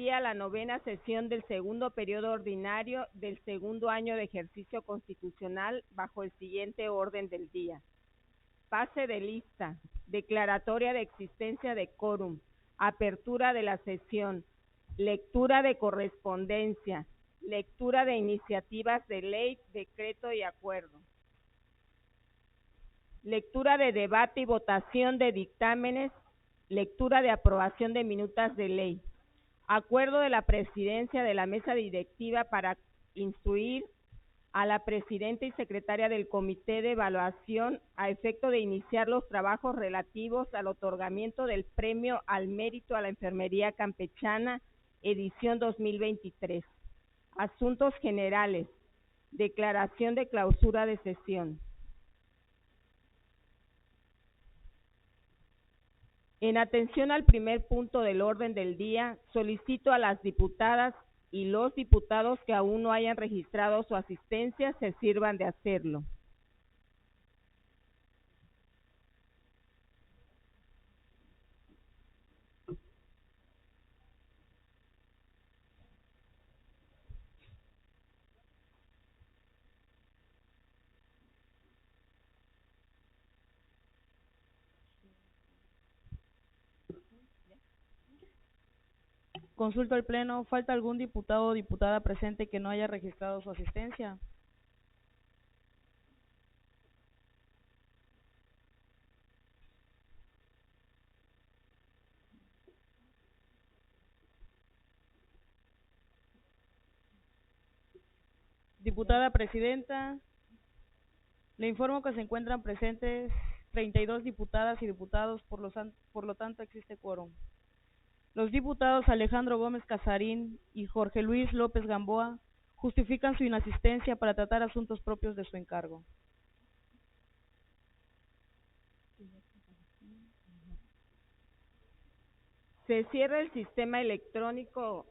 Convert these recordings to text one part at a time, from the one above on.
día la novena sesión del segundo periodo ordinario del segundo año de ejercicio constitucional bajo el siguiente orden del día. Pase de lista, declaratoria de existencia de quórum, apertura de la sesión, lectura de correspondencia, lectura de iniciativas de ley, decreto y acuerdo. Lectura de debate y votación de dictámenes, lectura de aprobación de minutas de ley. Acuerdo de la presidencia de la mesa directiva para instruir a la presidenta y secretaria del comité de evaluación a efecto de iniciar los trabajos relativos al otorgamiento del premio al mérito a la enfermería campechana, edición 2023. Asuntos generales. Declaración de clausura de sesión. En atención al primer punto del orden del día, solicito a las diputadas y los diputados que aún no hayan registrado su asistencia se sirvan de hacerlo. Consulto al Pleno, ¿falta algún diputado o diputada presente que no haya registrado su asistencia? Diputada Presidenta, le informo que se encuentran presentes 32 diputadas y diputados, por lo tanto existe quórum. Los diputados Alejandro Gómez Casarín y Jorge Luis López Gamboa justifican su inasistencia para tratar asuntos propios de su encargo. Se cierra el sistema electrónico.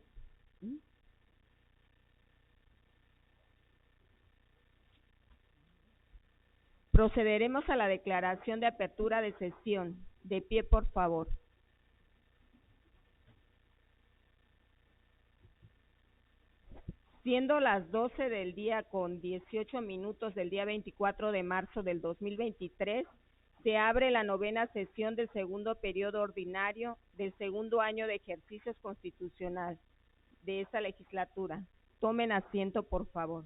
Procederemos a la declaración de apertura de sesión. De pie, por favor. Siendo las 12 del día con 18 minutos del día 24 de marzo del 2023, se abre la novena sesión del segundo periodo ordinario del segundo año de ejercicios constitucional de esta legislatura. Tomen asiento, por favor.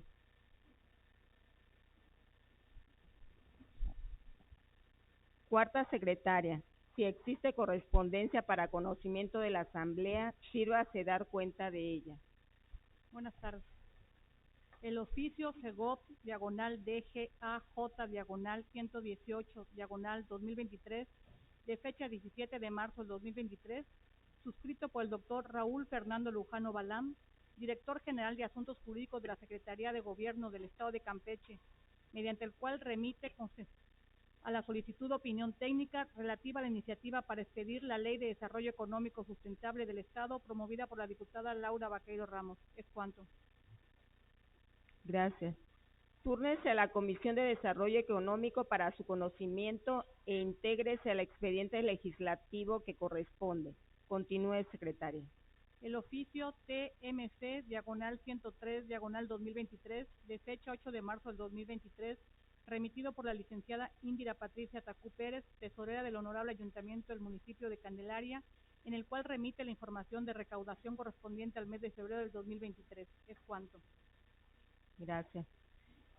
Cuarta secretaria, si existe correspondencia para conocimiento de la Asamblea, sírvase dar cuenta de ella. Buenas tardes. El oficio FEGOP, diagonal DGAJ, diagonal 118, diagonal 2023, de fecha 17 de marzo del 2023, suscrito por el doctor Raúl Fernando Lujano Balam, director general de Asuntos Jurídicos de la Secretaría de Gobierno del Estado de Campeche, mediante el cual remite a la solicitud de opinión técnica relativa a la iniciativa para expedir la Ley de Desarrollo Económico Sustentable del Estado, promovida por la diputada Laura Vaqueiro Ramos. Es cuanto. Gracias. Túrnese a la Comisión de Desarrollo Económico para su conocimiento e intégrese al expediente legislativo que corresponde. Continúe, secretaria. El oficio TMC, diagonal 103, diagonal 2023, de fecha 8 de marzo del 2023, remitido por la licenciada Indira Patricia Tacú Pérez, tesorera del Honorable Ayuntamiento del municipio de Candelaria, en el cual remite la información de recaudación correspondiente al mes de febrero del 2023. Es cuanto. Gracias.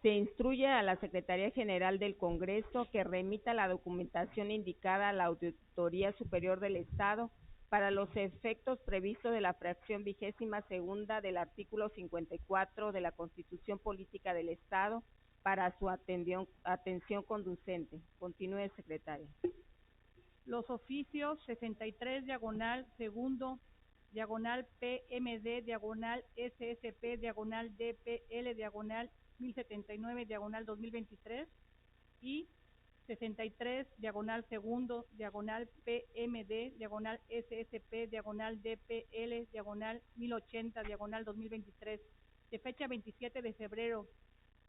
Se instruye a la Secretaría General del Congreso que remita la documentación indicada a la Auditoría Superior del Estado para los efectos previstos de la fracción 22ª del artículo 54 de la Constitución Política del Estado para su atención conducente. Continúe, secretaria. Los oficios 63, diagonal segundo, diagonal PMD, diagonal SSP, diagonal DPL, diagonal 1079, diagonal 2023 y 63, diagonal segundo, diagonal PMD, diagonal SSP, diagonal DPL, diagonal 1080, diagonal 2023, de fecha 27 de febrero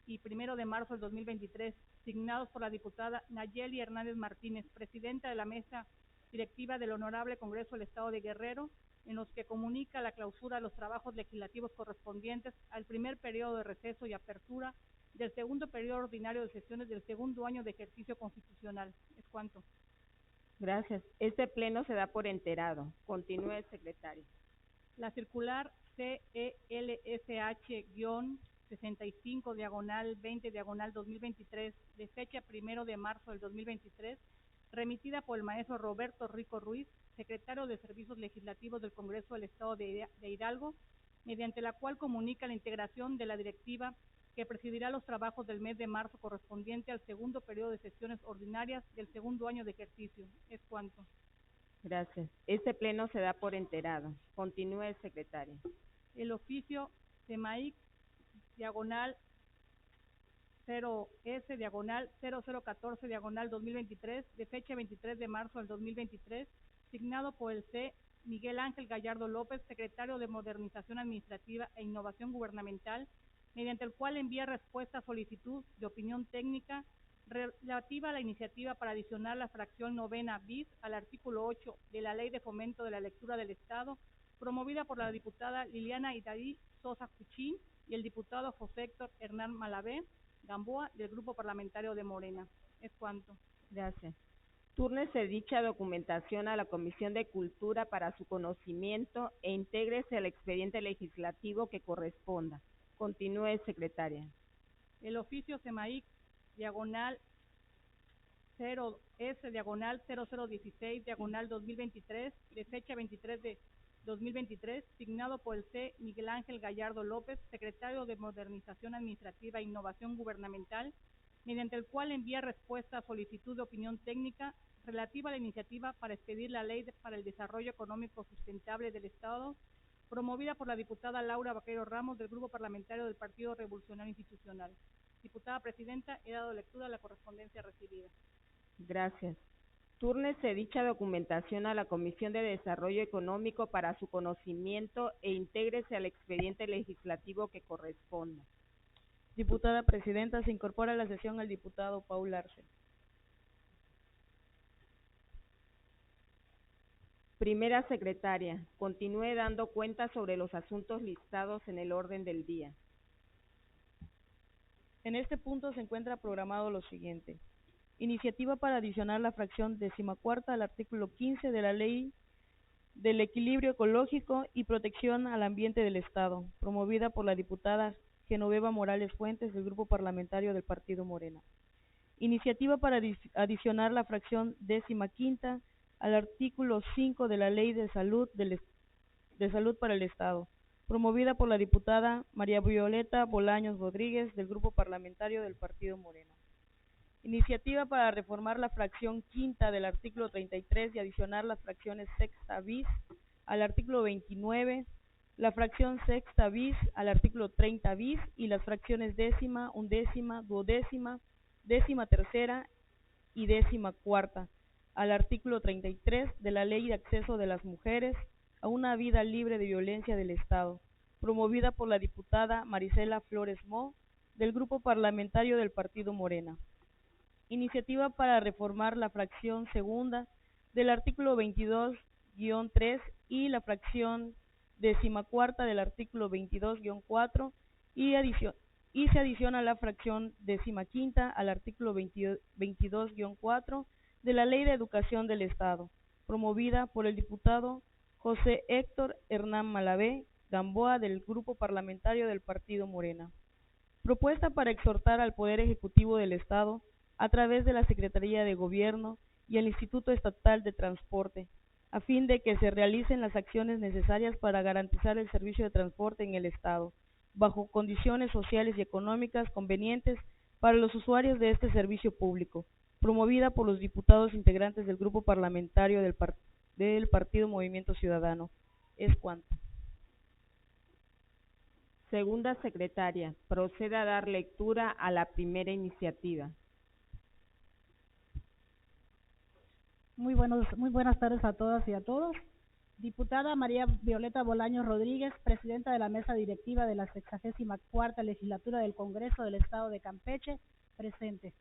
y 1 de marzo del 2023, signados por la diputada Nayeli Hernández Martínez, presidenta de la mesa directiva del Honorable Congreso del Estado de Guerrero, en los que comunica la clausura de los trabajos legislativos correspondientes al primer periodo de receso y apertura del segundo periodo ordinario de sesiones del segundo año de ejercicio constitucional. Es cuanto. Gracias. Este pleno se da por enterado. Continúe el secretario. La circular CELSH-65/20/2023 de fecha 1 de marzo del 2023, remitida por el maestro Roberto Rico Ruiz, secretario de Servicios Legislativos del Congreso del Estado de Hidalgo, mediante la cual comunica la integración de la directiva que presidirá los trabajos del mes de marzo correspondiente al segundo periodo de sesiones ordinarias del segundo año de ejercicio. Es cuanto. Gracias. Este pleno se da por enterado. Continúe el secretario. El oficio SEMAIC diagonal 0S diagonal 0014 diagonal 2023 de fecha 23 de marzo del 2023, signado por el C. Miguel Ángel Gallardo López, secretario de Modernización Administrativa e Innovación Gubernamental, mediante el cual envía respuesta a solicitud de opinión técnica relativa a la iniciativa para adicionar la fracción 9 bis al artículo 8 de la Ley de Fomento de la Lectura del Estado, promovida por la diputada Liliana Idaí Sosa Cuchín y el diputado José Héctor Hernán Malavé Gamboa del Grupo Parlamentario de Morena. Es cuanto. Gracias. Túrnese dicha documentación a la Comisión de Cultura para su conocimiento e intégrese al expediente legislativo que corresponda. Continúe, secretaria. El oficio SEMAIC diagonal 0S diagonal 0016 diagonal 2023 de fecha 23 de 2023, signado por el C. Miguel Ángel Gallardo López, secretario de Modernización Administrativa e Innovación Gubernamental, mediante el cual envía respuesta a solicitud de opinión técnica relativa a la iniciativa para expedir la Ley para el Desarrollo Económico Sustentable del Estado, promovida por la diputada Laura Vaquero Ramos del Grupo Parlamentario del Partido Revolucionario Institucional. Diputada Presidenta, he dado lectura a la correspondencia recibida. Gracias. Túrnese dicha documentación a la Comisión de Desarrollo Económico para su conocimiento e intégrese al expediente legislativo que corresponda. Diputada Presidenta, se incorpora a la sesión el diputado Paul Arce. Primera secretaria, continúe dando cuenta sobre los asuntos listados en el orden del día. En este punto se encuentra programado lo siguiente: iniciativa para adicionar la fracción 14ª al artículo 15 de la Ley del Equilibrio Ecológico y Protección al Ambiente del Estado, promovida por la diputada Genoveva Morales Fuentes del Grupo Parlamentario del Partido Morena. Iniciativa para adicionar la fracción 15ª al artículo 5 de la Ley de Salud para el Estado, promovida por la diputada María Violeta Bolaños Rodríguez del Grupo Parlamentario del Partido Morena. Iniciativa para reformar la fracción 5ª del artículo 33 y adicionar las fracciones 6ª bis al artículo 29, la fracción 6ª bis al artículo 30 bis y las fracciones 10ª, 11ª, 12ª, 13ª y 14ª al artículo 33 de la Ley de Acceso de las Mujeres a una vida libre de violencia del Estado, promovida por la diputada Marisela Flores Mo del Grupo Parlamentario del Partido Morena. Iniciativa para reformar la fracción 2ª del artículo 22-3 y la fracción 14ª del artículo 22-4 y se adiciona la fracción 15ª al artículo 22-4 de la Ley de Educación del Estado, promovida por el diputado José Héctor Hernán Malavé Gamboa del Grupo Parlamentario del Partido Morena. Propuesta para exhortar al Poder Ejecutivo del Estado a través de la Secretaría de Gobierno y el Instituto Estatal de Transporte, a fin de que se realicen las acciones necesarias para garantizar el servicio de transporte en el Estado, bajo condiciones sociales y económicas convenientes para los usuarios de este servicio público, promovida por los diputados integrantes del Grupo Parlamentario del Partido Movimiento Ciudadano. Es cuanto. Segunda secretaria, proceda a dar lectura a la primera iniciativa. Muy buenas tardes a todas y a todos. Diputada María Violeta Bolaños Rodríguez, presidenta de la mesa directiva de la 64ª legislatura del Congreso del Estado de Campeche, presente.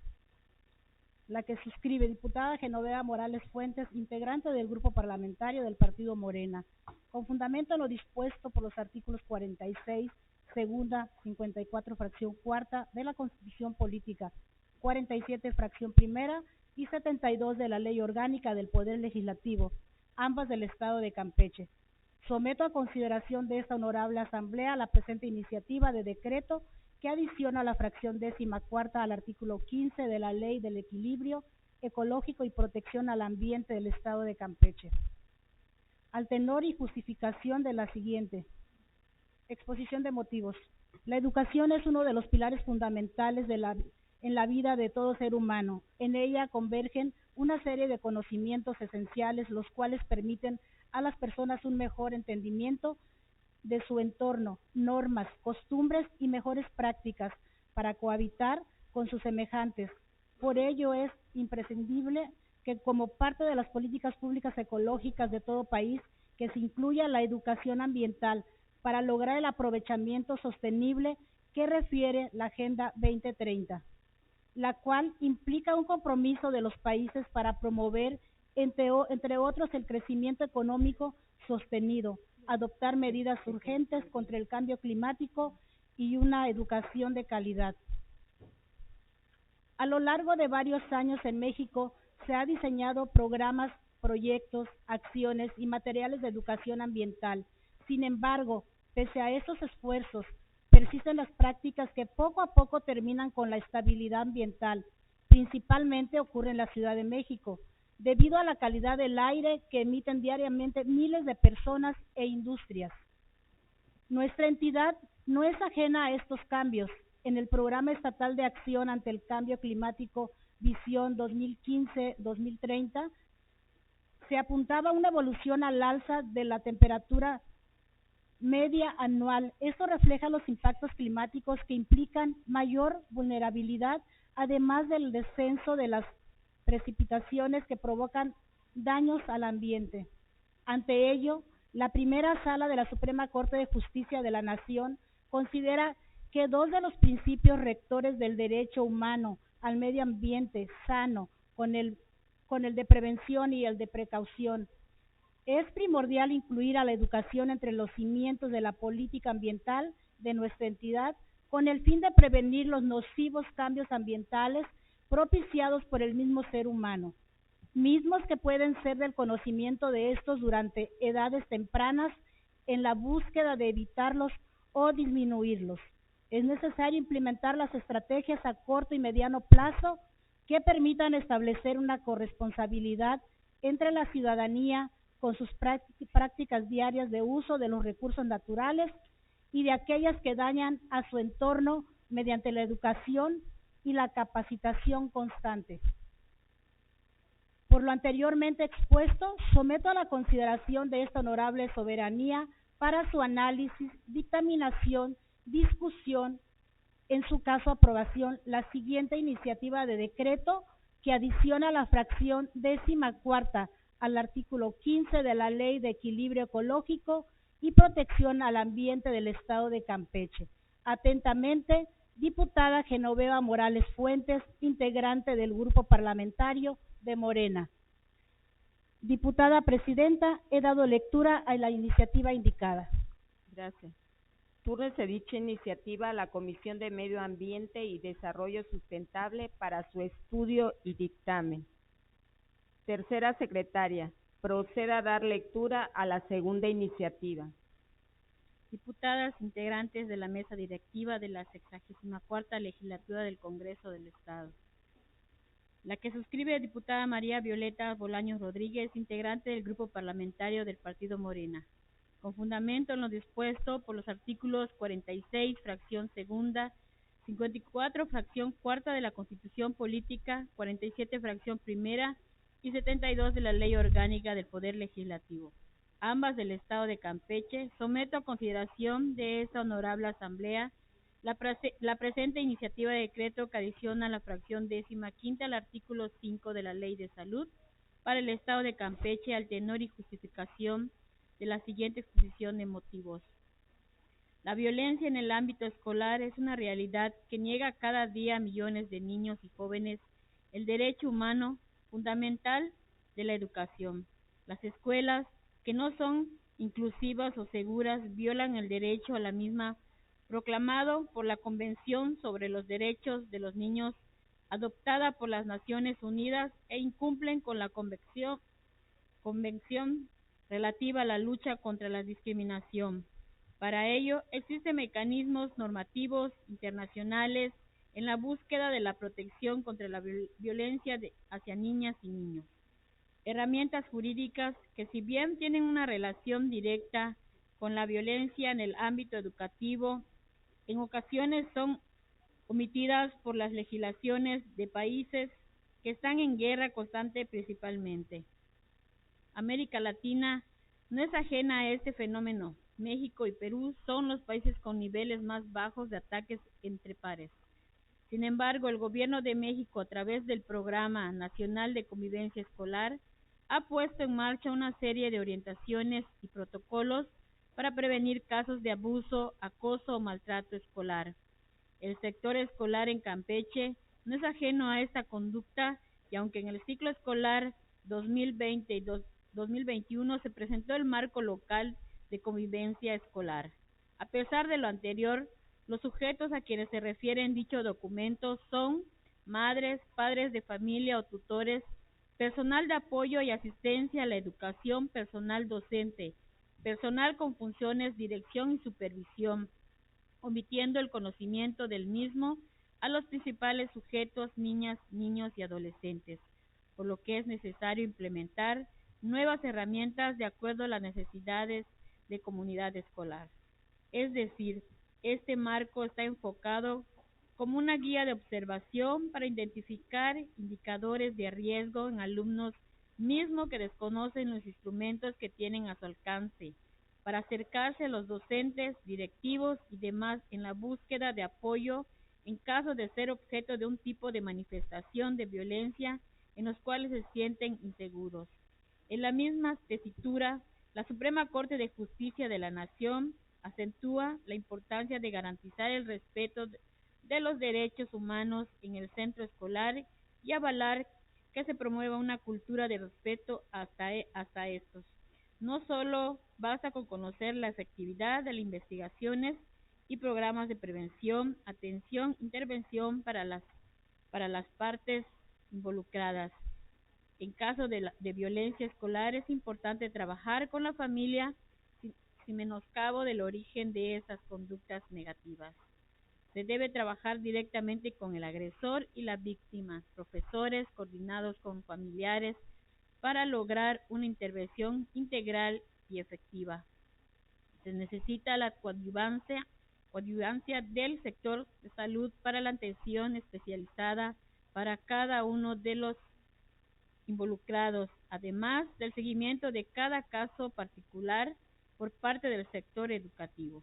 la que suscribe diputada Genoveva Morales Fuentes, integrante del Grupo Parlamentario del Partido Morena, con fundamento en lo dispuesto por los artículos 46, segunda, 54, fracción cuarta de la Constitución Política, 47, fracción primera y 72 de la Ley Orgánica del Poder Legislativo, ambas del Estado de Campeche. Someto a consideración de esta honorable Asamblea la presente iniciativa de decreto que adiciona la fracción 14ª al artículo 15 de la Ley del Equilibrio Ecológico y Protección al Ambiente del Estado de Campeche. Al tenor y justificación de la siguiente. Exposición de motivos. La educación es uno de los pilares fundamentales en la vida de todo ser humano. En ella convergen una serie de conocimientos esenciales, los cuales permiten a las personas un mejor entendimiento de su entorno, normas, costumbres y mejores prácticas para cohabitar con sus semejantes. Por ello es imprescindible que como parte de las políticas públicas ecológicas de todo país, que se incluya la educación ambiental para lograr el aprovechamiento sostenible que refiere la Agenda 2030, la cual implica un compromiso de los países para promover, entre otros, el crecimiento económico sostenido, adoptar medidas urgentes contra el cambio climático y una educación de calidad. A lo largo de varios años en México se han diseñado programas, proyectos, acciones y materiales de educación ambiental. Sin embargo, pese a esos esfuerzos, persisten las prácticas que poco a poco terminan con la estabilidad ambiental. Principalmente ocurre en la Ciudad de México, debido a la calidad del aire que emiten diariamente miles de personas e industrias. Nuestra entidad no es ajena a estos cambios. En el Programa Estatal de Acción ante el Cambio Climático Visión 2015-2030 se apuntaba una evolución al alza de la temperatura media anual. Esto refleja los impactos climáticos que implican mayor vulnerabilidad, además del descenso de las precipitaciones que provocan daños al ambiente. Ante ello, la primera sala de la Suprema Corte de Justicia de la Nación considera que dos de los principios rectores del derecho humano al medio ambiente sano, con el de prevención y el de precaución, es primordial incluir a la educación entre los cimientos de la política ambiental de nuestra entidad, con el fin de prevenir los nocivos cambios ambientales propiciados por el mismo ser humano, mismos que pueden ser del conocimiento de estos durante edades tempranas en la búsqueda de evitarlos o disminuirlos. Es necesario implementar las estrategias a corto y mediano plazo que permitan establecer una corresponsabilidad entre la ciudadanía con sus prácticas diarias de uso de los recursos naturales y de aquellas que dañan a su entorno mediante la educación y la capacitación constante. Por lo anteriormente expuesto, someto a la consideración de esta honorable soberanía para su análisis, dictaminación, discusión, en su caso aprobación, la siguiente iniciativa de decreto que adiciona la fracción 14ª al artículo 15 de la Ley de Equilibrio Ecológico y Protección al Ambiente del Estado de Campeche. Atentamente, diputada Genoveva Morales Fuentes, integrante del Grupo Parlamentario de Morena. Diputada Presidenta, he dado lectura a la iniciativa indicada. Gracias. Túrnese dicha iniciativa a la Comisión de Medio Ambiente y Desarrollo Sustentable para su estudio y dictamen. Tercera secretaria, proceda a dar lectura a la segunda iniciativa. Diputadas integrantes de la mesa directiva de la 64ª Legislatura del Congreso del Estado. La que suscribe diputada María Violeta Bolaños Rodríguez, integrante del Grupo Parlamentario del Partido Morena, con fundamento en lo dispuesto por los artículos 46, fracción segunda, 54, fracción cuarta de la Constitución Política, 47, fracción primera y 72 de la Ley Orgánica del Poder Legislativo, ambas del Estado de Campeche, someto a consideración de esta honorable Asamblea la presente iniciativa de decreto que adiciona la fracción 15ª al artículo 5 de la Ley de Salud para el Estado de Campeche al tenor y justificación de la siguiente exposición de motivos. La violencia en el ámbito escolar es una realidad que niega cada día a millones de niños y jóvenes el derecho humano fundamental de la educación. Las escuelas que no son inclusivas o seguras violan el derecho a la misma proclamado por la Convención sobre los Derechos de los Niños adoptada por las Naciones Unidas e incumplen con la Convención relativa a la lucha contra la discriminación. Para ello, existen mecanismos normativos internacionales en la búsqueda de la protección contra la violencia hacia niñas y niños. Herramientas jurídicas que, si bien tienen una relación directa con la violencia en el ámbito educativo, en ocasiones son omitidas por las legislaciones de países que están en guerra constante principalmente. América Latina no es ajena a este fenómeno. México y Perú son los países con niveles más bajos de ataques entre pares. Sin embargo, el Gobierno de México, a través del Programa Nacional de Convivencia Escolar, ha puesto en marcha una serie de orientaciones y protocolos para prevenir casos de abuso, acoso o maltrato escolar. El sector escolar en Campeche no es ajeno a esta conducta y aunque en el ciclo escolar 2020 y 2021 se presentó el marco local de convivencia escolar. A pesar de lo anterior, los sujetos a quienes se refieren dicho documento son madres, padres de familia o tutores, personal de apoyo y asistencia a la educación, personal docente, personal con funciones dirección y supervisión, omitiendo el conocimiento del mismo a los principales sujetos, niñas, niños y adolescentes, por lo que es necesario implementar nuevas herramientas de acuerdo a las necesidades de comunidad escolar. Es decir, este marco está enfocado como una guía de observación para identificar indicadores de riesgo en alumnos mismo que desconocen los instrumentos que tienen a su alcance, para acercarse a los docentes, directivos y demás en la búsqueda de apoyo en caso de ser objeto de un tipo de manifestación de violencia en los cuales se sienten inseguros. En la misma tesitura, la Suprema Corte de Justicia de la Nación acentúa la importancia de garantizar el respeto de los derechos humanos en el centro escolar y avalar que se promueva una cultura de respeto hasta estos. No solo basta con conocer la efectividad de las investigaciones y programas de prevención, atención, intervención para las partes involucradas. En caso de violencia escolar es importante trabajar con la familia sin menoscabo del origen de esas conductas negativas. Se debe trabajar directamente con el agresor y la víctima, profesores coordinados con familiares para lograr una intervención integral y efectiva. Se necesita la coadyuvancia del sector de salud para la atención especializada para cada uno de los involucrados, además del seguimiento de cada caso particular por parte del sector educativo.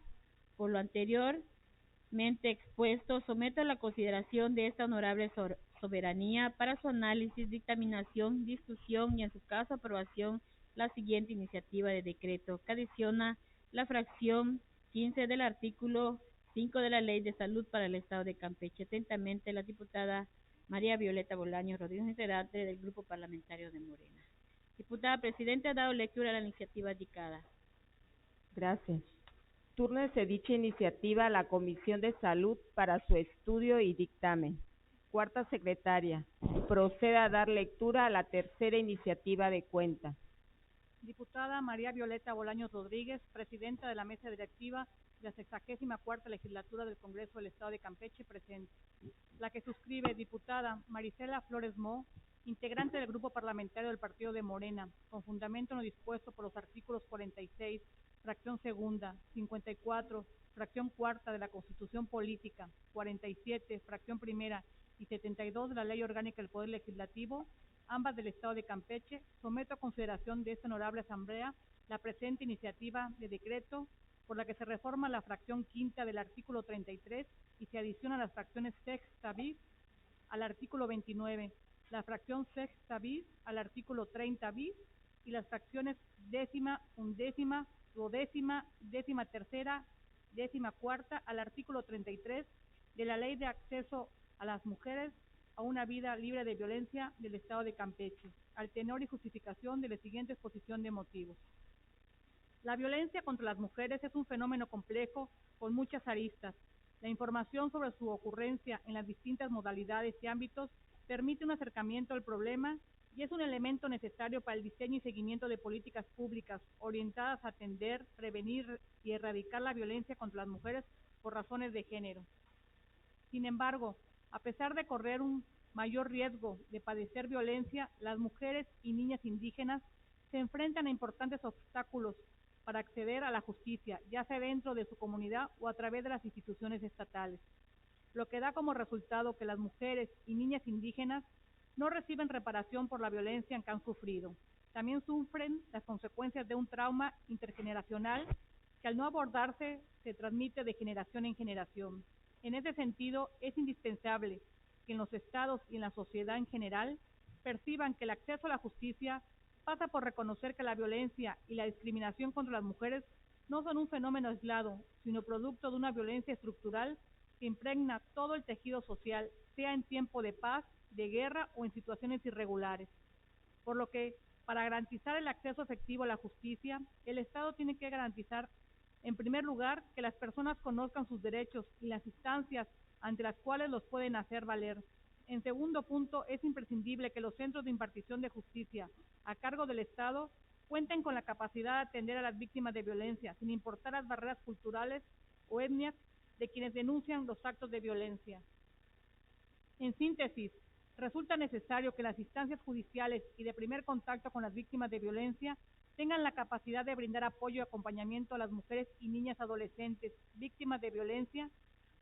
Por lo anteriormente expuesto, someto a la consideración de esta honorable soberanía para su análisis, dictaminación, discusión y en su caso aprobación la siguiente iniciativa de decreto que adiciona la fracción 15 del artículo 5 de la Ley de Salud para el Estado de Campeche. Atentamente, la diputada María Violeta Bolaños Rodríguez, integrante del Grupo Parlamentario de Morena. Diputada Presidenta, ha dado lectura a la iniciativa indicada. Gracias. Túrnese dicha iniciativa a la Comisión de Salud para su estudio y dictamen. Cuarta Secretaria, proceda a dar lectura a la tercera iniciativa de cuenta. Diputada María Violeta Bolaños Rodríguez, presidenta de la mesa directiva de la 64ª legislatura del Congreso del Estado de Campeche, presente. La que suscribe, diputada Marisela Flores Mo, integrante del Grupo Parlamentario del Partido de Morena, con fundamento en lo dispuesto por los artículos 46, fracción segunda, 54, fracción cuarta de la Constitución Política, 47, fracción primera y 72 de la Ley Orgánica del Poder Legislativo, ambas del Estado de Campeche, someto a consideración de esta honorable Asamblea la presente iniciativa de decreto por la que se reforma la fracción quinta del artículo 33 y se adiciona las fracciones sexta bis al artículo 29, la fracción sexta bis al artículo 30 bis y las fracciones décima, undécima, duodécima, décima tercera, décima cuarta al artículo 33 de la Ley de Acceso a las Mujeres a una vida libre de violencia del Estado de Campeche, al tenor y justificación de la siguiente exposición de motivos. La violencia contra las mujeres es un fenómeno complejo con muchas aristas. La información sobre su ocurrencia en las distintas modalidades y ámbitos permite un acercamiento al problema y es un elemento necesario para el diseño y seguimiento de políticas públicas orientadas a atender, prevenir y erradicar la violencia contra las mujeres por razones de género. Sin embargo, a pesar de correr un mayor riesgo de padecer violencia, las mujeres y niñas indígenas se enfrentan a importantes obstáculos para acceder a la justicia, ya sea dentro de su comunidad o a través de las instituciones estatales, lo que da como resultado que las mujeres y niñas indígenas no reciben reparación por la violencia que han sufrido. También sufren las consecuencias de un trauma intergeneracional que al no abordarse se transmite de generación en generación. En ese sentido, es indispensable que en los estados y en la sociedad en general perciban que el acceso a la justicia pasa por reconocer que la violencia y la discriminación contra las mujeres no son un fenómeno aislado, sino producto de una violencia estructural que impregna todo el tejido social, sea en tiempo de paz, de guerra o en situaciones irregulares. Por lo que, para garantizar el acceso efectivo a la justicia, el Estado tiene que garantizar, en primer lugar, que las personas conozcan sus derechos y las instancias ante las cuales los pueden hacer valer. En segundo punto, es imprescindible que los centros de impartición de justicia a cargo del Estado cuenten con la capacidad de atender a las víctimas de violencia, sin importar las barreras culturales o etnias de quienes denuncian los actos de violencia. En síntesis, resulta necesario que las instancias judiciales y de primer contacto con las víctimas de violencia tengan la capacidad de brindar apoyo y acompañamiento a las mujeres y niñas adolescentes víctimas de violencia,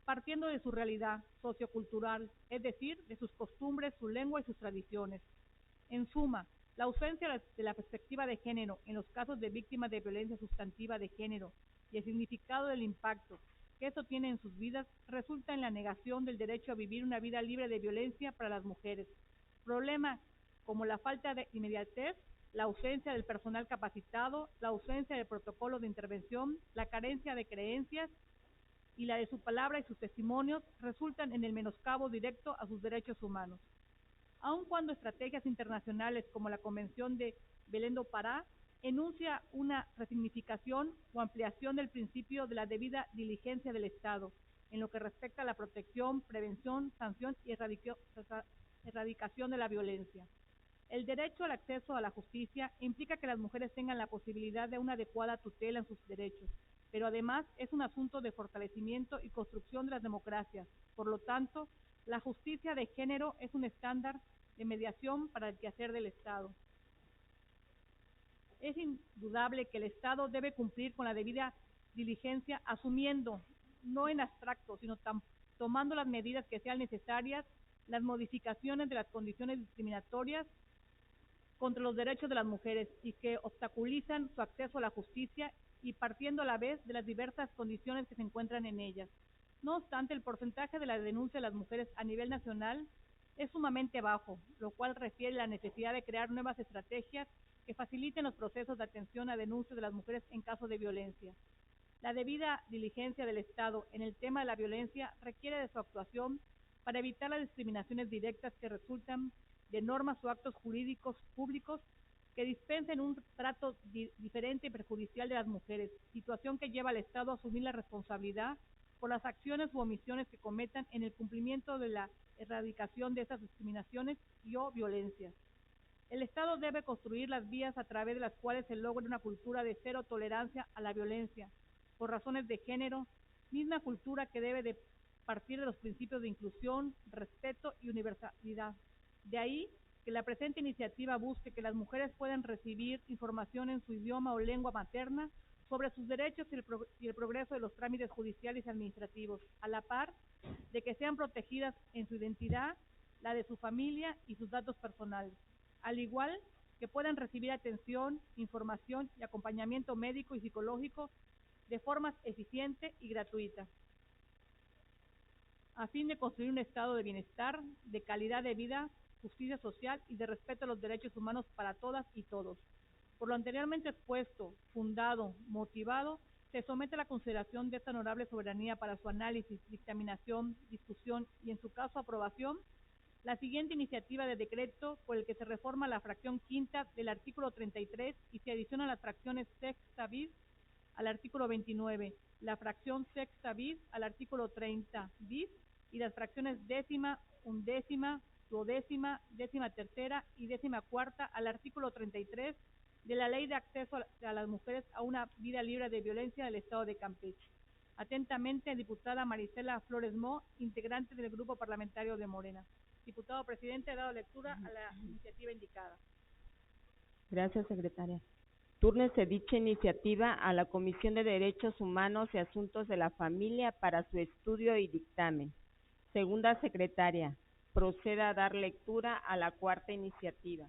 partiendo de su realidad sociocultural, es decir, de sus costumbres, su lengua y sus tradiciones. En suma, la ausencia de la perspectiva de género en los casos de víctimas de violencia sustantiva de género y el significado del impacto que esto tiene en sus vidas resulta en la negación del derecho a vivir una vida libre de violencia para las mujeres. Problemas como la falta de inmediatez, la ausencia del personal capacitado, la ausencia de protocolos de intervención, la carencia de creencias y la de su palabra y sus testimonios resultan en el menoscabo directo a sus derechos humanos. Aun cuando estrategias internacionales como la Convención de Belém do Pará enuncia una resignificación o ampliación del principio de la debida diligencia del Estado en lo que respecta a la protección, prevención, sanción y erradicación de la violencia. El derecho al acceso a la justicia implica que las mujeres tengan la posibilidad de una adecuada tutela en sus derechos, pero además es un asunto de fortalecimiento y construcción de las democracias. Por lo tanto, la justicia de género es un estándar de mediación para el quehacer del Estado. Es indudable que el Estado debe cumplir con la debida diligencia, asumiendo, no en abstracto, sino tomando las medidas que sean necesarias, las modificaciones de las condiciones discriminatorias contra los derechos de las mujeres y que obstaculizan su acceso a la justicia y partiendo a la vez de las diversas condiciones que se encuentran en ellas. No obstante, el porcentaje de la denuncia de las mujeres a nivel nacional es sumamente bajo, lo cual refiere a la necesidad de crear nuevas estrategias que faciliten los procesos de atención a denuncias de las mujeres en caso de violencia. La debida diligencia del Estado en el tema de la violencia requiere de su actuación para evitar las discriminaciones directas que resultan de normas o actos jurídicos públicos que dispensen un trato diferente y perjudicial de las mujeres, situación que lleva al Estado a asumir la responsabilidad por las acciones u omisiones que cometan en el cumplimiento de la erradicación de esas discriminaciones y o violencias. El Estado debe construir las vías a través de las cuales se logre una cultura de cero tolerancia a la violencia por razones de género, misma cultura que debe de partir de los principios de inclusión, respeto y universalidad. De ahí que la presente iniciativa busque que las mujeres puedan recibir información en su idioma o lengua materna sobre sus derechos y el progreso de los trámites judiciales y administrativos, a la par de que sean protegidas en su identidad, la de su familia y sus datos personales, al igual que puedan recibir atención, información y acompañamiento médico y psicológico de forma eficiente y gratuita, a fin de construir un estado de bienestar, de calidad de vida, justicia social y de respeto a los derechos humanos para todas y todos. Por lo anteriormente expuesto, fundado, motivado, se somete a la consideración de esta honorable soberanía para su análisis, dictaminación, discusión y, en su caso, aprobación, la siguiente iniciativa de decreto por el que se reforma la fracción quinta del artículo 33 y se adicionan las fracciones sexta bis al artículo 29, la fracción sexta bis al artículo 30 bis y las fracciones décima, undécima, duodécima, décima tercera y décima cuarta al artículo 33 de la Ley de Acceso a las Mujeres a una Vida Libre de Violencia del Estado de Campeche. Atentamente, diputada Marisela Flores Mo, integrante del Grupo Parlamentario de Morena. Diputado presidente, he dado lectura a la iniciativa indicada. Gracias, secretaria. Túrnese dicha iniciativa a la Comisión de Derechos Humanos y Asuntos de la Familia para su estudio y dictamen. Segunda secretaria, proceda a dar lectura a la cuarta iniciativa.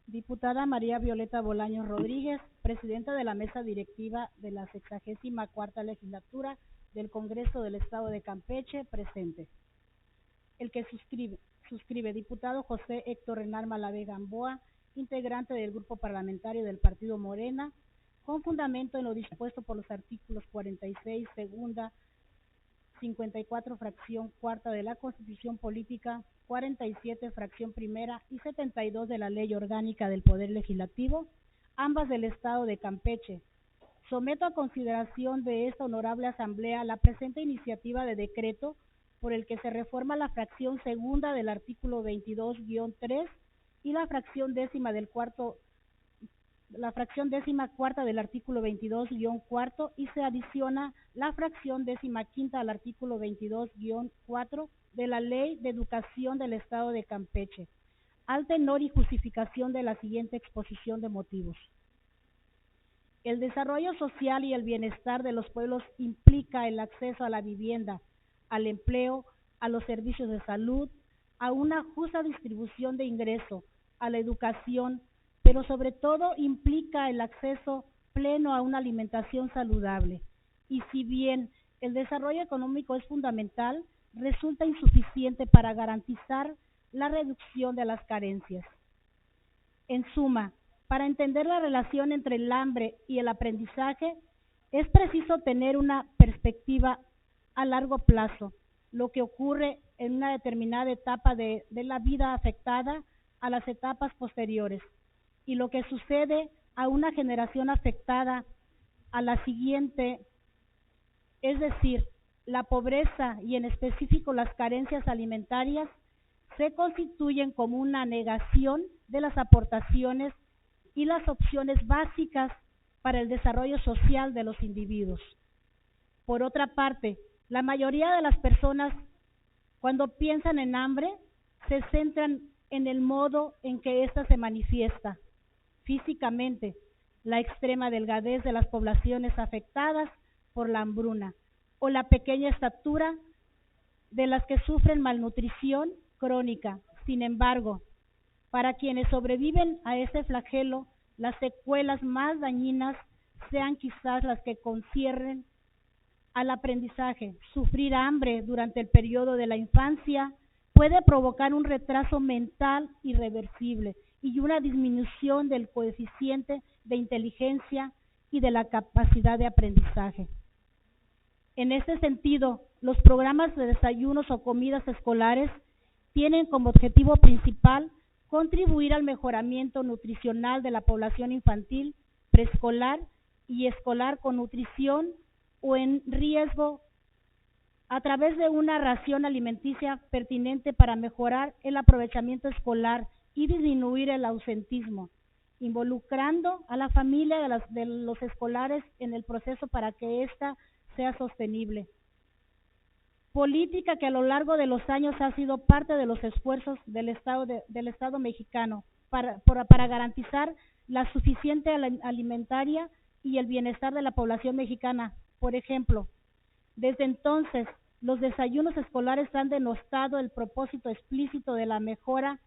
Diputada María Violeta Bolaños Rodríguez, presidenta de la mesa directiva de la 64ª legislatura del Congreso del Estado de Campeche, presente. El que suscribe diputado José Héctor Renal Malavé Gamboa, integrante del Grupo Parlamentario del Partido Morena, con fundamento en lo dispuesto por los artículos 46, segunda, 54, fracción cuarta de la Constitución Política, 47, fracción primera y 72 de la Ley Orgánica del Poder Legislativo, ambas del Estado de Campeche. Someto a consideración de esta honorable Asamblea la presente iniciativa de decreto por el que se reforma la fracción segunda del artículo 22-3 y la fracción décima cuarta del artículo 22-4 y se adiciona la fracción décima quinta al artículo 22-4 de la Ley de Educación del Estado de Campeche, al tenor y justificación de la siguiente exposición de motivos. El desarrollo social y el bienestar de los pueblos implica el acceso a la vivienda, al empleo, a los servicios de salud, a una justa distribución de ingreso, a la educación, pero sobre todo implica el acceso pleno a una alimentación saludable. Y si bien el desarrollo económico es fundamental, resulta insuficiente para garantizar la reducción de las carencias. En suma, para entender la relación entre el hambre y el aprendizaje, es preciso tener una perspectiva a largo plazo, lo que ocurre en una determinada etapa de la vida afectada a las etapas posteriores, y lo que sucede a una generación afectada a la siguiente, es decir, la pobreza y en específico las carencias alimentarias se constituyen como una negación de las aportaciones y las opciones básicas para el desarrollo social de los individuos. Por otra parte, la mayoría de las personas, cuando piensan en hambre, se centran en el modo en que ésta se manifiesta físicamente, la extrema delgadez de las poblaciones afectadas por la hambruna o la pequeña estatura de las que sufren malnutrición crónica. Sin embargo, para quienes sobreviven a este flagelo, las secuelas más dañinas sean quizás las que conciernen al aprendizaje. Sufrir hambre durante el periodo de la infancia puede provocar un retraso mental irreversible y una disminución del coeficiente de inteligencia y de la capacidad de aprendizaje. En este sentido, los programas de desayunos o comidas escolares tienen como objetivo principal contribuir al mejoramiento nutricional de la población infantil, preescolar y escolar con nutrición o en riesgo a través de una ración alimenticia pertinente para mejorar el aprovechamiento escolar y disminuir el ausentismo, involucrando a la familia de los escolares en el proceso para que ésta sea sostenible. Política que a lo largo de los años ha sido parte de los esfuerzos del Estado mexicano para garantizar la suficiente alimentaria y el bienestar de la población mexicana. Por ejemplo, desde entonces, los desayunos escolares han denostado el propósito explícito de la mejora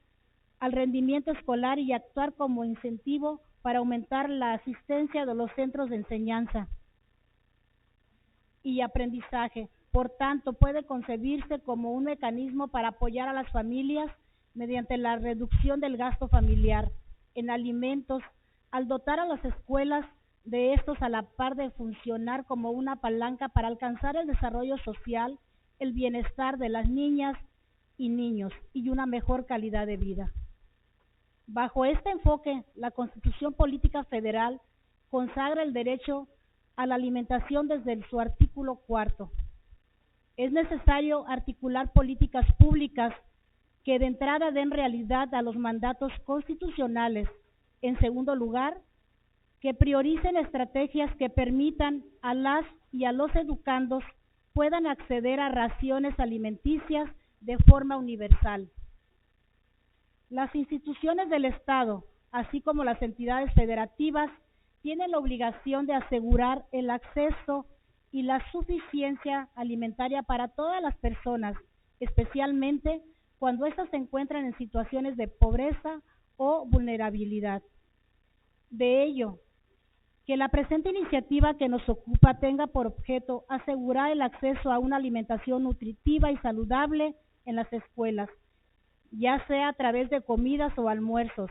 al rendimiento escolar y actuar como incentivo para aumentar la asistencia de los centros de enseñanza y aprendizaje. Por tanto, puede concebirse como un mecanismo para apoyar a las familias mediante la reducción del gasto familiar en alimentos, al dotar a las escuelas de estos a la par de funcionar como una palanca para alcanzar el desarrollo social, el bienestar de las niñas y niños y una mejor calidad de vida. Bajo este enfoque, la Constitución Política Federal consagra el derecho a la alimentación desde su artículo 4. Es necesario articular políticas públicas que de entrada den realidad a los mandatos constitucionales. En segundo lugar, que prioricen estrategias que permitan a las y a los educandos puedan acceder a raciones alimenticias de forma universal. Las instituciones del Estado, así como las entidades federativas, tienen la obligación de asegurar el acceso y la suficiencia alimentaria para todas las personas, especialmente cuando éstas se encuentran en situaciones de pobreza o vulnerabilidad. De ello, que la presente iniciativa que nos ocupa tenga por objeto asegurar el acceso a una alimentación nutritiva y saludable en las escuelas, ya sea a través de comidas o almuerzos,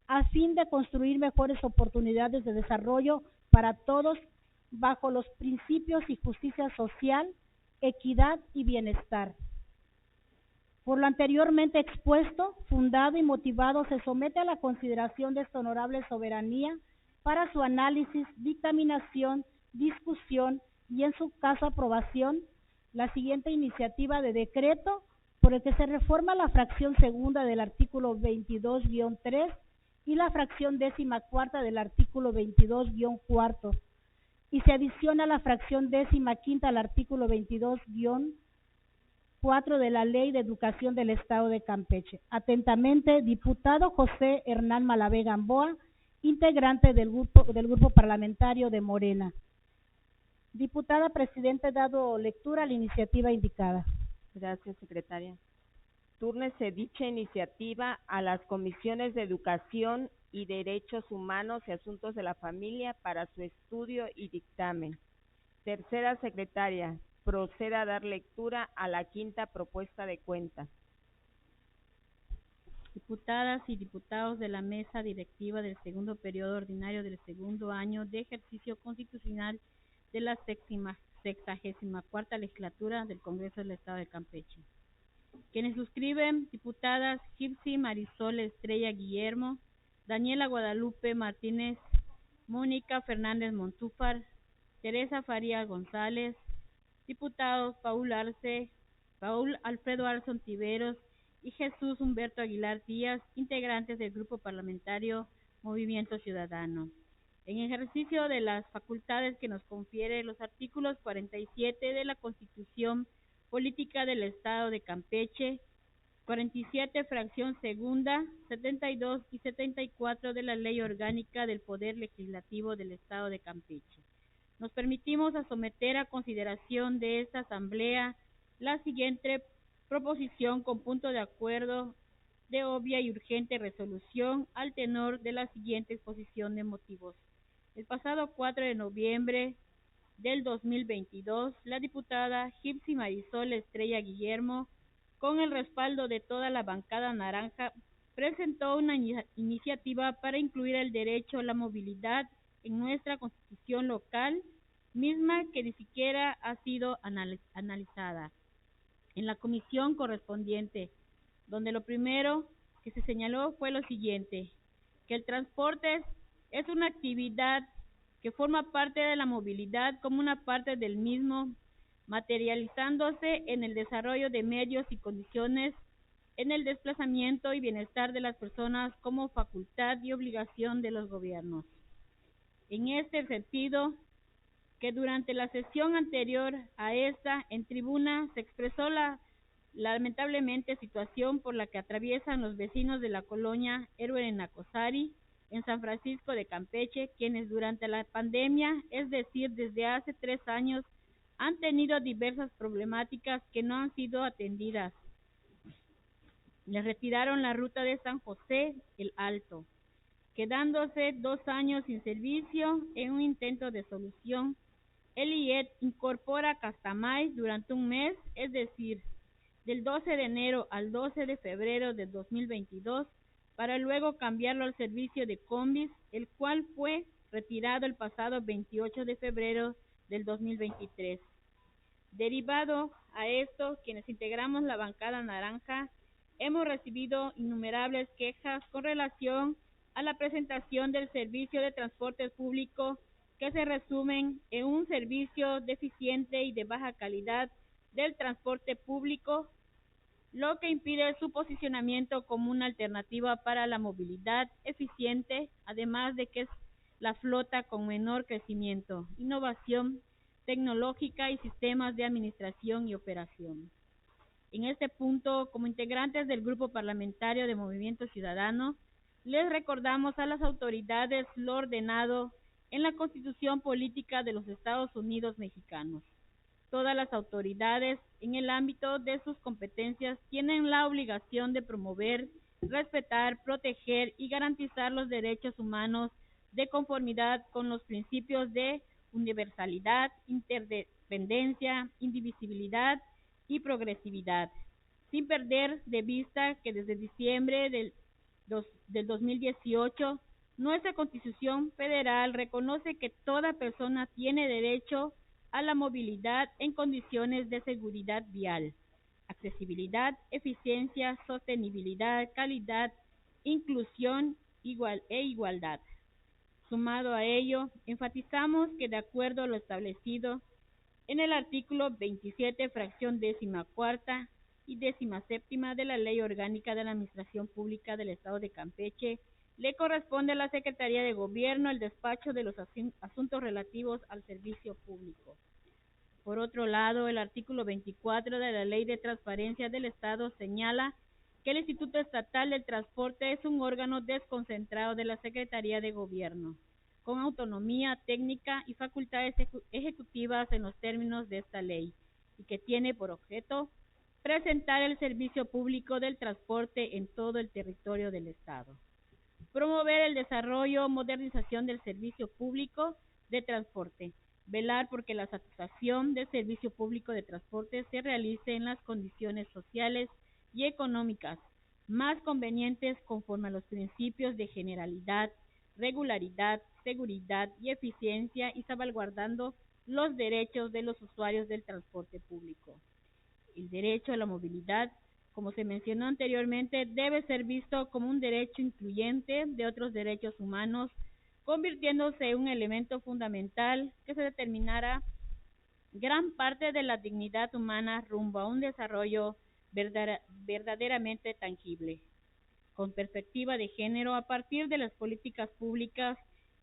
a fin de construir mejores oportunidades de desarrollo para todos bajo los principios y justicia social, equidad y bienestar. Por lo anteriormente expuesto, fundado y motivado, se somete a la consideración de esta honorable soberanía para su análisis, dictaminación, discusión y, en su caso, aprobación, la siguiente iniciativa de decreto por el que se reforma la fracción segunda del artículo 22-3 y la fracción 14ª del artículo 22-4, y se adiciona la fracción 15ª al artículo 22-4 de la Ley de Educación del Estado de Campeche. Atentamente, diputado José Hernán Malavé Gamboa, integrante del grupo parlamentario de Morena. Diputada Presidenta, he dado lectura a la iniciativa indicada. Gracias, secretaria. Túrnese dicha iniciativa a las comisiones de Educación y Derechos Humanos y Asuntos de la Familia para su estudio y dictamen. Tercera secretaria, proceda a dar lectura a la quinta propuesta de cuenta. Diputadas y diputados de la mesa directiva del segundo periodo ordinario del segundo año de ejercicio constitucional de la 64ª legislatura del Congreso del Estado de Campeche. Quienes suscriben: diputadas Gipsy Marisol Estrella Guillermo, Daniela Guadalupe Martínez, Mónica Fernández Montúfar, Teresa Farías González, diputados Paul Arce, Paul Alfredo Arzón Tiveros y Jesús Humberto Aguilar Díaz, integrantes del Grupo Parlamentario Movimiento Ciudadano. En ejercicio de las facultades que nos confiere los artículos 47 de la Constitución Política del Estado de Campeche, 47 fracción segunda, 72 y 74 de la Ley Orgánica del Poder Legislativo del Estado de Campeche. Nos permitimos a someter a consideración de esta Asamblea la siguiente proposición con punto de acuerdo de obvia y urgente resolución al tenor de la siguiente exposición de motivos. El pasado 4 de noviembre del 2022, la diputada Gipsy Marisol Estrella Guillermo, con el respaldo de toda la bancada naranja, presentó una iniciativa para incluir el derecho a la movilidad en nuestra Constitución local, misma que ni siquiera ha sido analizada en la comisión correspondiente, donde lo primero que se señaló fue lo siguiente: que el transporte es una actividad que forma parte de la movilidad como una parte del mismo, materializándose en el desarrollo de medios y condiciones en el desplazamiento y bienestar de las personas como facultad y obligación de los gobiernos. En este sentido, que durante la sesión anterior a esta, en tribuna, se expresó la lamentablemente situación por la que atraviesan los vecinos de la colonia Héroe en Nacosari, en San Francisco de Campeche, quienes durante la pandemia, es decir, desde hace 3 años, han tenido diversas problemáticas que no han sido atendidas. Les retiraron la ruta de San José el Alto, quedándose 2 años sin servicio. En un intento de solución, el IED incorpora Castamay durante un mes, es decir, del 12 de enero al 12 de febrero de 2022, para luego cambiarlo al servicio de combis, el cual fue retirado el pasado 28 de febrero del 2023. Derivado a esto, quienes integramos la bancada naranja, hemos recibido innumerables quejas con relación a la presentación del servicio de transporte público, que se resumen en un servicio deficiente y de baja calidad del transporte público, lo que impide su posicionamiento como una alternativa para la movilidad eficiente, además de que es la flota con menor crecimiento, innovación tecnológica y sistemas de administración y operación. En este punto, como integrantes del Grupo Parlamentario de Movimiento Ciudadano, les recordamos a las autoridades lo ordenado en la Constitución Política de los Estados Unidos Mexicanos. Todas las autoridades, en el ámbito de sus competencias, tienen la obligación de promover, respetar, proteger y garantizar los derechos humanos de conformidad con los principios de universalidad, interdependencia, indivisibilidad y progresividad, sin perder de vista que desde diciembre del 2018, nuestra Constitución Federal reconoce que toda persona tiene derecho a la movilidad en condiciones de seguridad vial, accesibilidad, eficiencia, sostenibilidad, calidad, inclusión e igualdad. Sumado a ello, enfatizamos que de acuerdo a lo establecido en el artículo 27, fracción 14ª y 17ª de la Ley Orgánica de la Administración Pública del Estado de Campeche, le corresponde a la Secretaría de Gobierno el despacho de los asuntos relativos al servicio público. Por otro lado, el artículo 24 de la Ley de Transparencia del Estado señala que el Instituto Estatal del Transporte es un órgano desconcentrado de la Secretaría de Gobierno, con autonomía técnica y facultades ejecutivas en los términos de esta ley, y que tiene por objeto presentar el servicio público del transporte en todo el territorio del Estado, promover el desarrollo o modernización del servicio público de transporte, velar porque la satisfacción del servicio público de transporte se realice en las condiciones sociales y económicas más convenientes conforme a los principios de generalidad, regularidad, seguridad y eficiencia, y salvaguardando los derechos de los usuarios del transporte público. El derecho a la movilidad, como se mencionó anteriormente, debe ser visto como un derecho incluyente de otros derechos humanos, convirtiéndose en un elemento fundamental que se determinará gran parte de la dignidad humana rumbo a un desarrollo verdaderamente tangible, con perspectiva de género, a partir de las políticas públicas